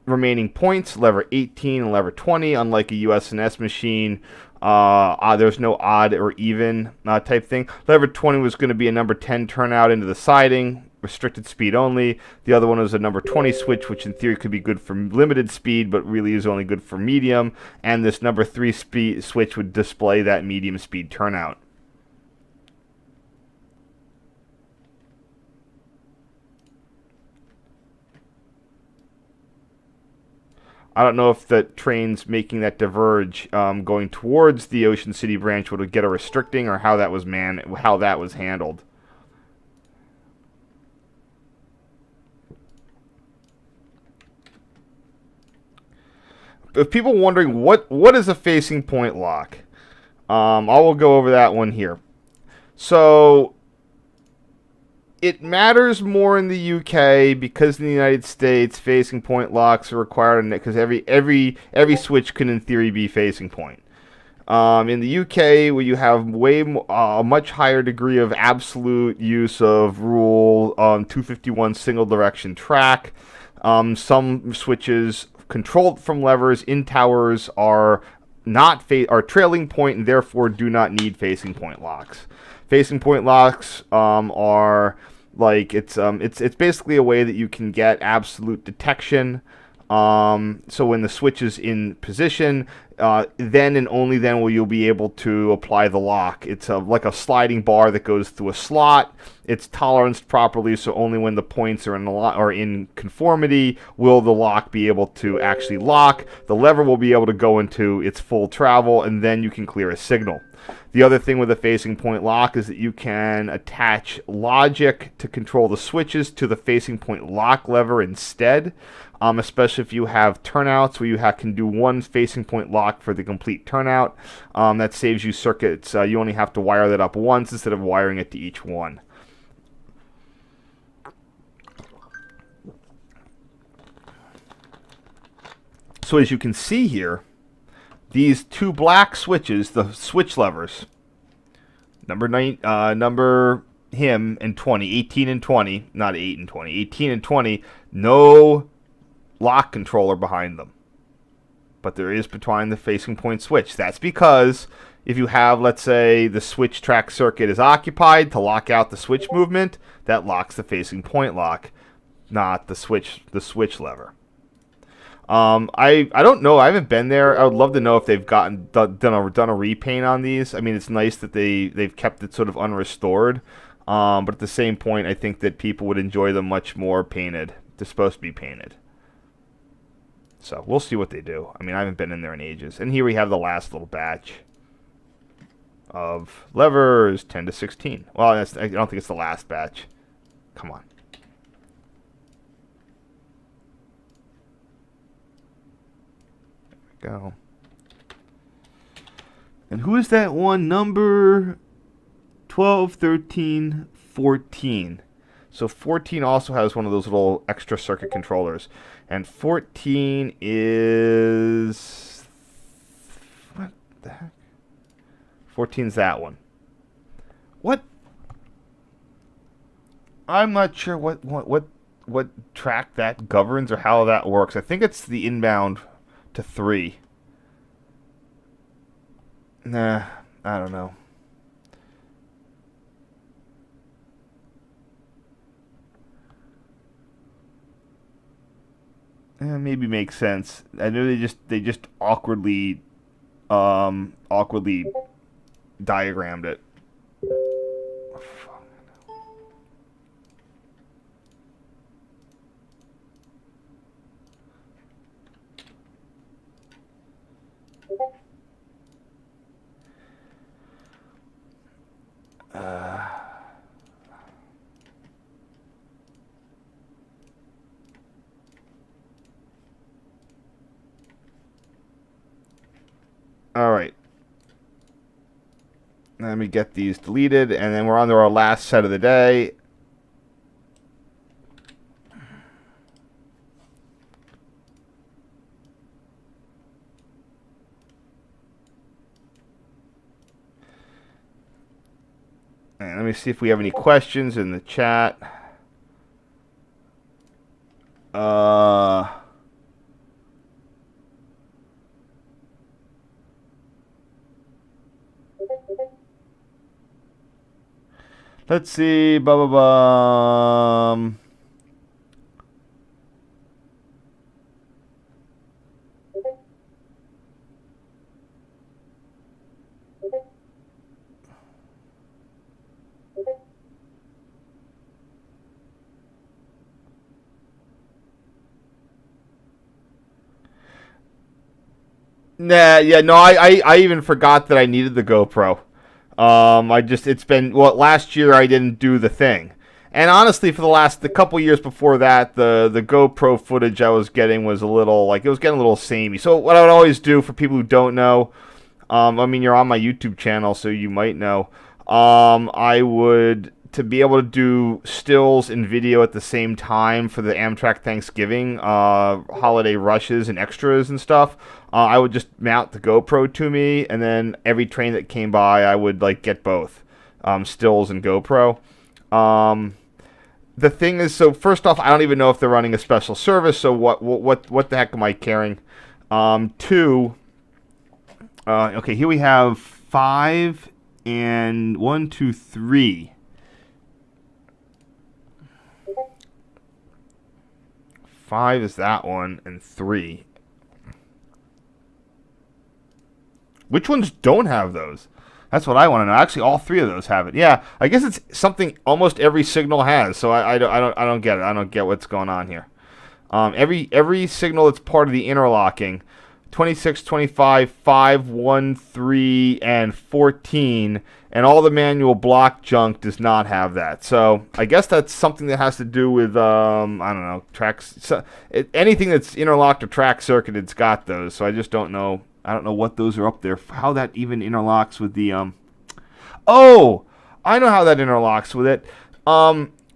remaining points, lever 18 and lever 20. Unlike a US&S machine, there's no odd or even type thing. Lever 20 was going to be a number 10 turnout into the siding, restricted speed only. The other one was a number 20 switch, which in theory could be good for limited speed, but really is only good for medium. And this number 3 speed switch would display that medium speed turnout. I don't know if the trains making that diverge going towards the Ocean City branch would get a restricting, or how that was handled. If people wondering what is a facing point lock, I will go over that one here. So it matters more in the UK because in the United States, facing point locks are required because every switch can in theory be facing point. In the UK, where you have a much higher degree of absolute use of Rule 251 single direction track, some switches controlled from levers in towers are trailing point and therefore do not need facing point locks. Facing point locks are like it's basically a way that you can get absolute detection. So when the switch is in position, then and only then will you be able to apply the lock. It's like a sliding bar that goes through a slot. It's toleranced properly, so only when the points are in conformity will the lock be able to actually lock. The lever will be able to go into its full travel, and then you can clear a signal. The other thing with a facing point lock is that you can attach logic to control the switches to the facing point lock lever instead, especially if you have turnouts where you can do one facing point lock for the complete turnout. That saves you circuits. You only have to wire that up once instead of wiring it to each one. So as you can see here, these two black switches, the switch levers, number him and 20, 18 and 20, not 8 and 20, 18 and 20, no lock controller behind them. But there is behind the facing point switch. That's because if you have, let's say, the switch track circuit is occupied to lock out the switch movement, that locks the facing point lock, not the switch lever. I don't know. I haven't been there. I would love to know if they've done a repaint on these. I mean, it's nice that they've kept it sort of unrestored. But at the same point, I think that people would enjoy them much more painted. They're supposed to be painted. So we'll see what they do. I mean, I haven't been in there in ages. And here we have the last little batch of levers, 10 to 16. Well, I don't think it's the last batch. Come on. There we go. And who is that one? Number 12, 13, 14. So 14 also has one of those little extra circuit controllers. And 14 is... what the heck? 14's that one. What? I'm not sure what track that governs or how that works. I think it's the inbound to 3. Nah, I don't know. Maybe makes sense. I know they just awkwardly diagrammed it. All right. Let me get these deleted, and then we're on to our last set of the day. And let me see if we have any questions in the chat. Let's see. Nah, yeah, no, I even forgot that I needed the GoPro. It's been, well, last year I didn't do the thing. And honestly, for the couple years before that, the GoPro footage I was getting was it was getting a little samey. So what I would always do for people who don't know, I mean, you're on my YouTube channel, so you might know, I would, to be able to do stills and video at the same time for the Amtrak Thanksgiving holiday rushes and extras and stuff, I would just mount the GoPro to me, and then every train that came by, I would get both stills and GoPro. The thing is, so first off, I don't even know if they're running a special service. So what the heck am I carrying? Two. Okay, here we have 5 and 1, 2, 3. 5 is that one, and 3. Which ones don't have those? That's what I want to know. Actually, all 3 of those have it. Yeah, I guess it's something almost every signal has. So I don't get it. I don't get what's going on here. Every signal that's part of the interlocking, 26, 25, 5, 1, 3, and 14, and all the manual block junk does not have that. So I guess that's something that has to do with I don't know, tracks. So anything that's interlocked or track circuit, it's got those. So I just don't know. I don't know what those are up there. How that even interlocks with the Oh, I know how that interlocks with it.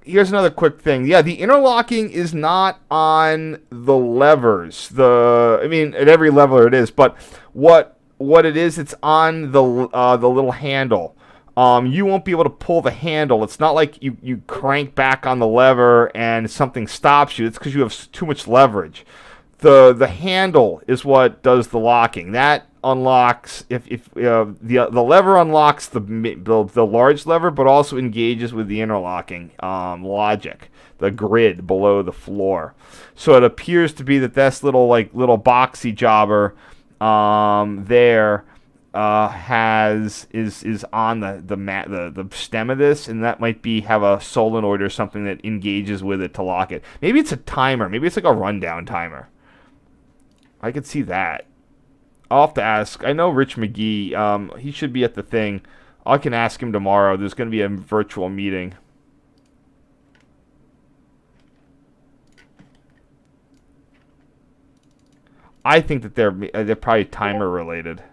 here's another quick thing. Yeah, the interlocking is not on the levers. I mean, at every lever it is, but what it is, it's on the little handle. You won't be able to pull the handle. It's not like you crank back on the lever and something stops you. It's because you have too much leverage. The handle is what does the locking. That unlocks if the lever unlocks the large lever, but also engages with the interlocking logic, the grid below the floor. So it appears to be that this little boxy jobber there is on the stem of this, and that might have a solenoid or something that engages with it to lock it. Maybe it's a timer. Maybe it's like a rundown timer. I could see that. I'll have to ask. I know Rich McGee. He should be at the thing. I can ask him tomorrow. There's going to be a virtual meeting. I think that they're probably timer related.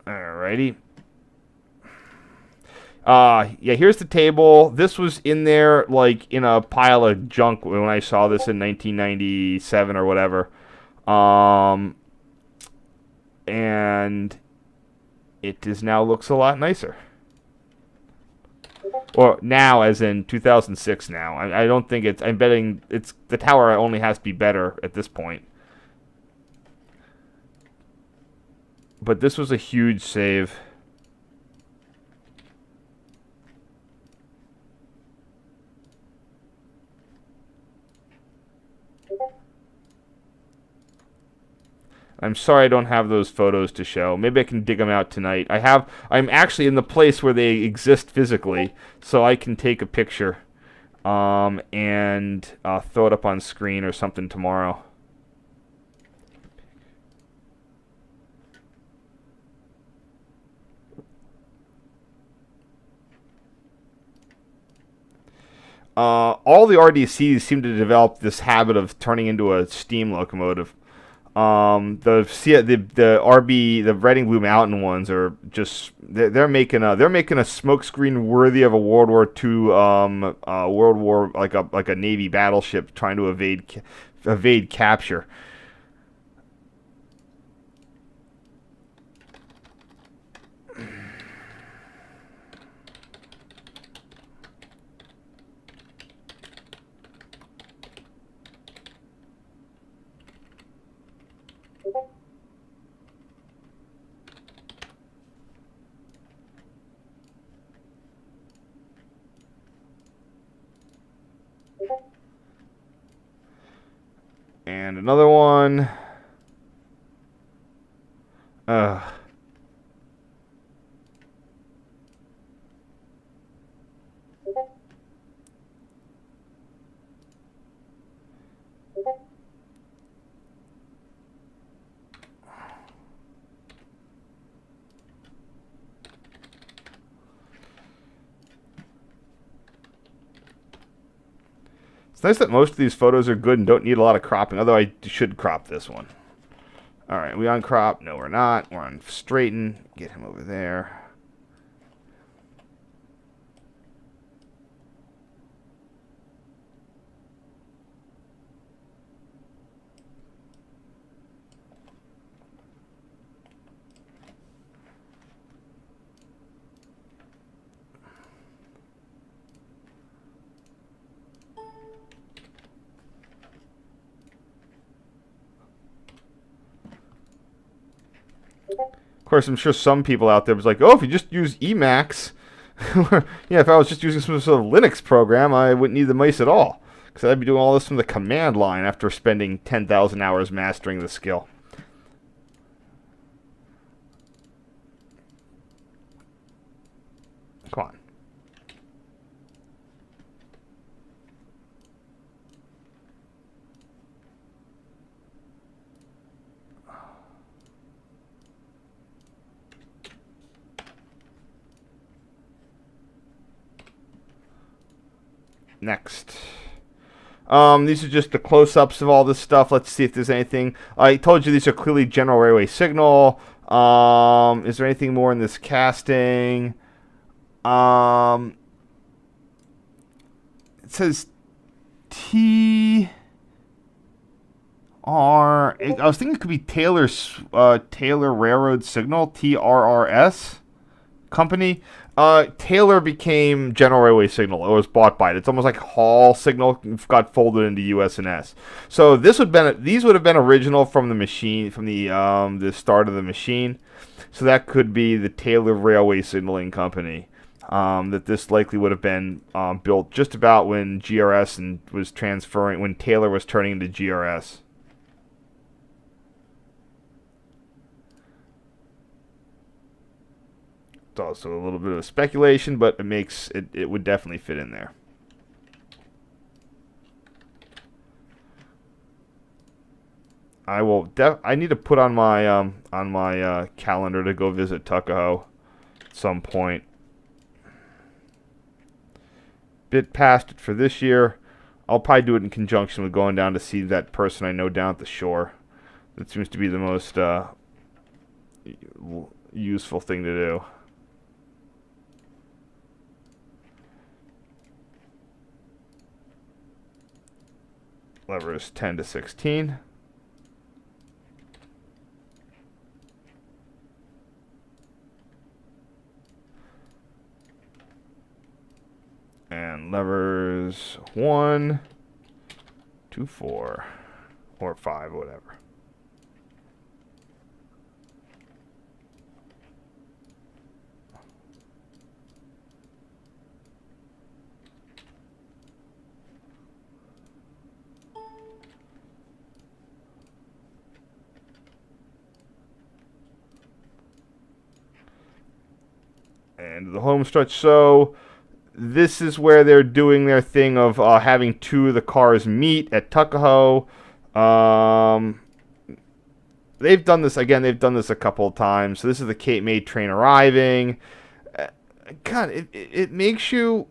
Alrighty. Yeah, here's the table. This was in there like in a pile of junk when I saw this in 1997 or whatever. And it now looks a lot nicer. Or now, as in 2006 now. I don't think it's... I'm betting it's... The tower only has to be better at this point. But this was a huge save. I'm sorry I don't have those photos to show. Maybe I can dig them out tonight. I'm actually in the place where they exist physically, so I can take a picture and throw it up on screen or something tomorrow. All the RDCs seem to develop this habit of turning into a steam locomotive. The Red and Blue Mountain ones are just they're making a smokescreen worthy of a World War II World War like a Navy battleship trying to evade capture. And another one. It's nice that most of these photos are good and don't need a lot of cropping, although I should crop this one. Alright, we on crop? No, we're not. We're on straighten. Get him over there. Of course, I'm sure some people out there was like, oh, if you just use Emacs, yeah, if I was just using some sort of Linux program, I wouldn't need the mice at all. Because I'd be doing all this from the command line after spending 10,000 hours mastering the skill. Come on. Next. These are just the close-ups of all this stuff. Let's see if there's anything. I told you these are clearly general railway signal. Is there anything more in this casting? It says T R. I was thinking it could be Taylor Railroad Signal, TRRS company. Taylor became General Railway Signal. It was bought by it. It's almost like Hall Signal got folded into USNS. So these would have been original from the machine, from the start of the machine. So that could be the Taylor Railway Signaling Company. That this likely would have been built just about when GRS was transferring, when Taylor was turning into GRS. It's also a little bit of a speculation, but it would definitely fit in there. I need to put on my calendar to go visit Tuckahoe at some point. Bit past it for this year. I'll probably do it in conjunction with going down to see that person I know down at the shore. That seems to be the most useful thing to do. Levers 10 to 16. And levers 1 to 4 or 5, whatever. And the home stretch. So this is where they're doing their thing of having two of the cars meet at Tuckahoe. They've done this again. They've done this a couple of times. So this is the Cape May train arriving. God, it makes you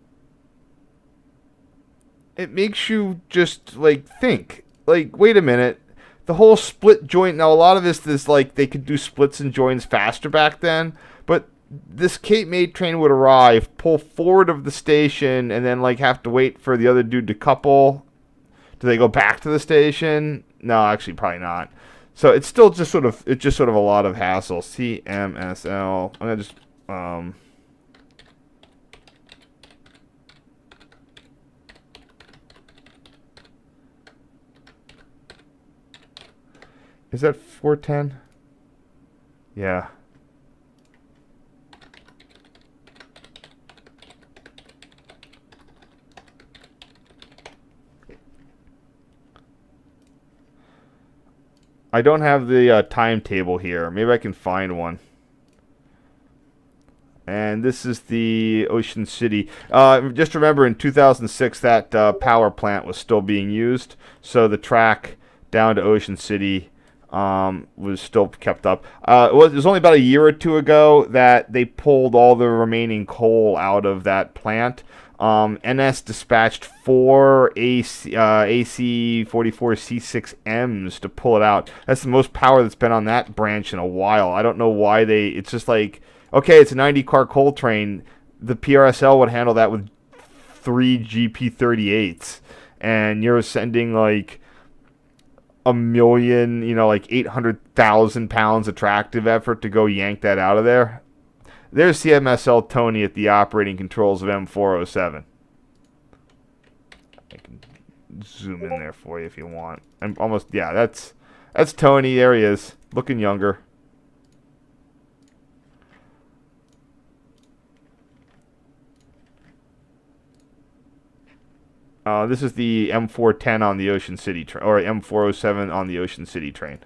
just like think. Like, wait a minute. The whole split joint. Now a lot of this is like they could do splits and joins faster back then, but this Cape May train would arrive, pull forward of the station, and then like have to wait for the other dude to couple. Do they go back to the station? No, actually, probably not. So it's still just sort of a lot of hassle. CMSL. I'm gonna just is that 410? Yeah. I don't have the timetable here. Maybe I can find one. And this is the Ocean City. Just remember, in 2006, that power plant was still being used. So the track down to Ocean City was still kept up. It was only about a year or two ago that they pulled all the remaining coal out of that plant. NS dispatched 4 AC 44 C6Ms to pull it out. That's the most power that's been on that branch in a while. I don't know why it's just like, okay, it's a 90-car coal train. The PRSL would handle that with 3 GP38s. And you're sending like a million, like 800,000 pounds of tractive effort to go yank that out of there. There's CMSL Tony at the operating controls of M407. I can zoom in there for you if you want. I'm almost, yeah, that's Tony. There he is, looking younger. This is the M410 on the Ocean City train, or M407 on the Ocean City train.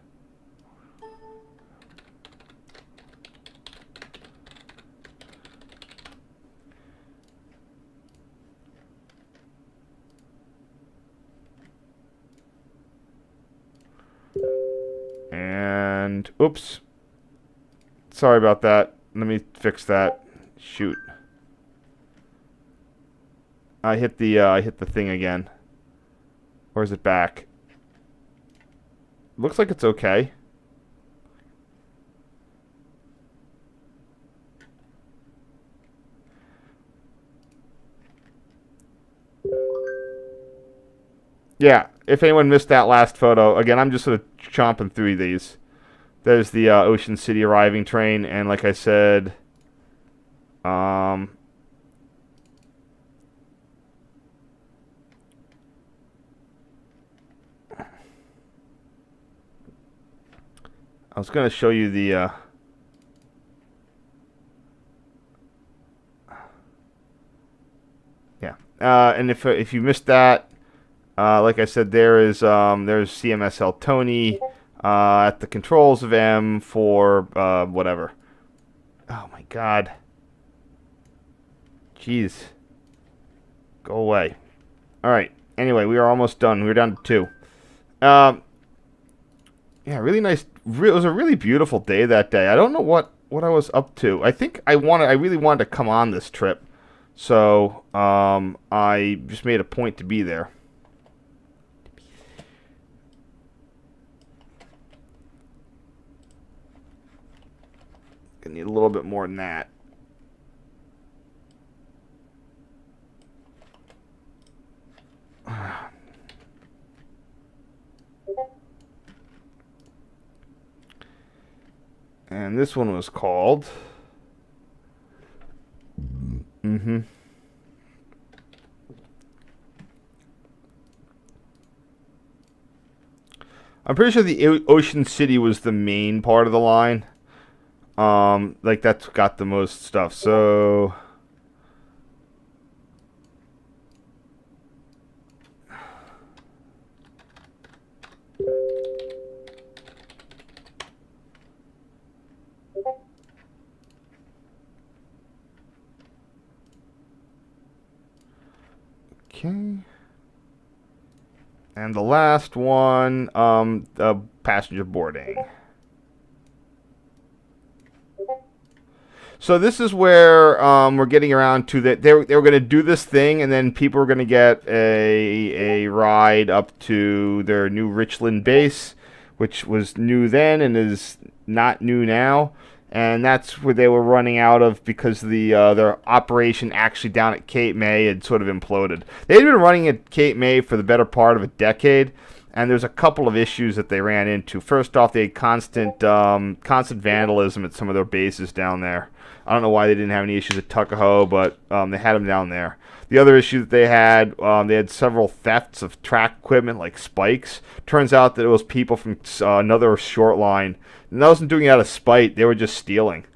And oops, sorry about that. Let me fix that. Shoot, I hit the thing again. Or is it back? Looks like it's okay. Yeah, if anyone missed that last photo, again, I'm just sort of chomping through these. There's the Ocean City arriving train, and like I said, I was going to show you the yeah, and if you missed that, like I said, there's CMSL Tony at the controls of M for whatever. Oh my God. Jeez. Go away. All right. Anyway, we are almost done. We were down to 2. Yeah, really nice. It was a really beautiful day that day. I don't know what I was up to. I think I really wanted to come on this trip, so I just made a point to be there. Gonna need a little bit more than that. And this one was called I'm pretty sure the Ocean City was the main part of the line. Like that's got the most stuff. So okay. And the last one, passenger boarding. So this is where we're getting around to that. They were going to do this thing, and then people were going to get a ride up to their new Richland base, which was new then and is not new now. And that's where they were running out of because their operation actually down at Cape May had sort of imploded. They had been running at Cape May for the better part of a decade, and there's a couple of issues that they ran into. First off, they had constant vandalism at some of their bases down there. I don't know why they didn't have any issues at Tuckahoe, but they had them down there. The other issue that they had several thefts of track equipment like spikes. Turns out that it was people from another short line. And that wasn't doing it out of spite. They were just stealing.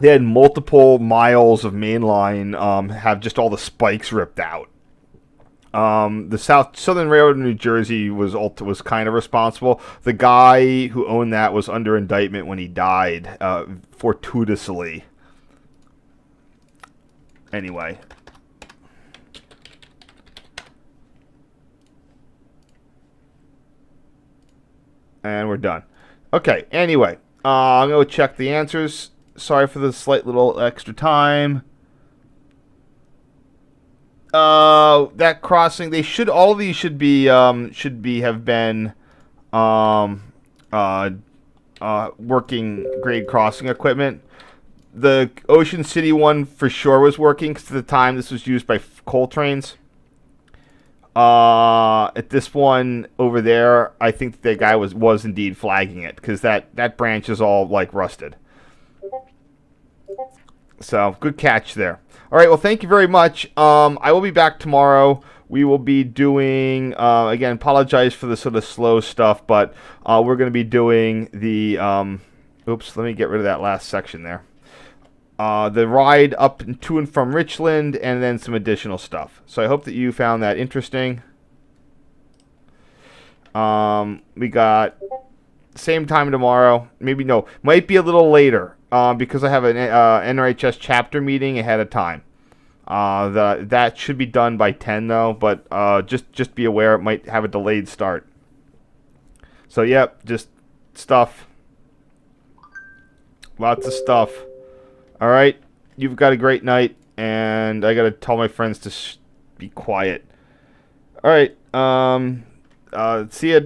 They had multiple miles of main line have just all the spikes ripped out. The Southern Railroad in New Jersey was kind of responsible. The guy who owned that was under indictment when he died, fortuitously. Anyway. And we're done. Okay, anyway. I'm going to check the answers. Sorry for the slight little extra time. That crossing, all of these should have been working grade crossing equipment. The Ocean City one for sure was working because at the time this was used by coal trains. At this one over there, I think the guy was indeed flagging it because that branch is all like rusted. So good catch there. All right, well, thank you very much. I will be back tomorrow. We will be doing, again, apologize for the sort of slow stuff, but we're going to be doing the, oops, let me get rid of that last section there. The ride up to and from Richland, and then some additional stuff. So I hope that you found that interesting. We got same time tomorrow. Maybe no, might be a little later because I have an NRHS chapter meeting ahead of time. That should be done by 10 though, but just be aware it might have a delayed start. So yep, just stuff. Lots of stuff. All right, you've got a great night. and I gotta tell my friends to be quiet. All right. See ya.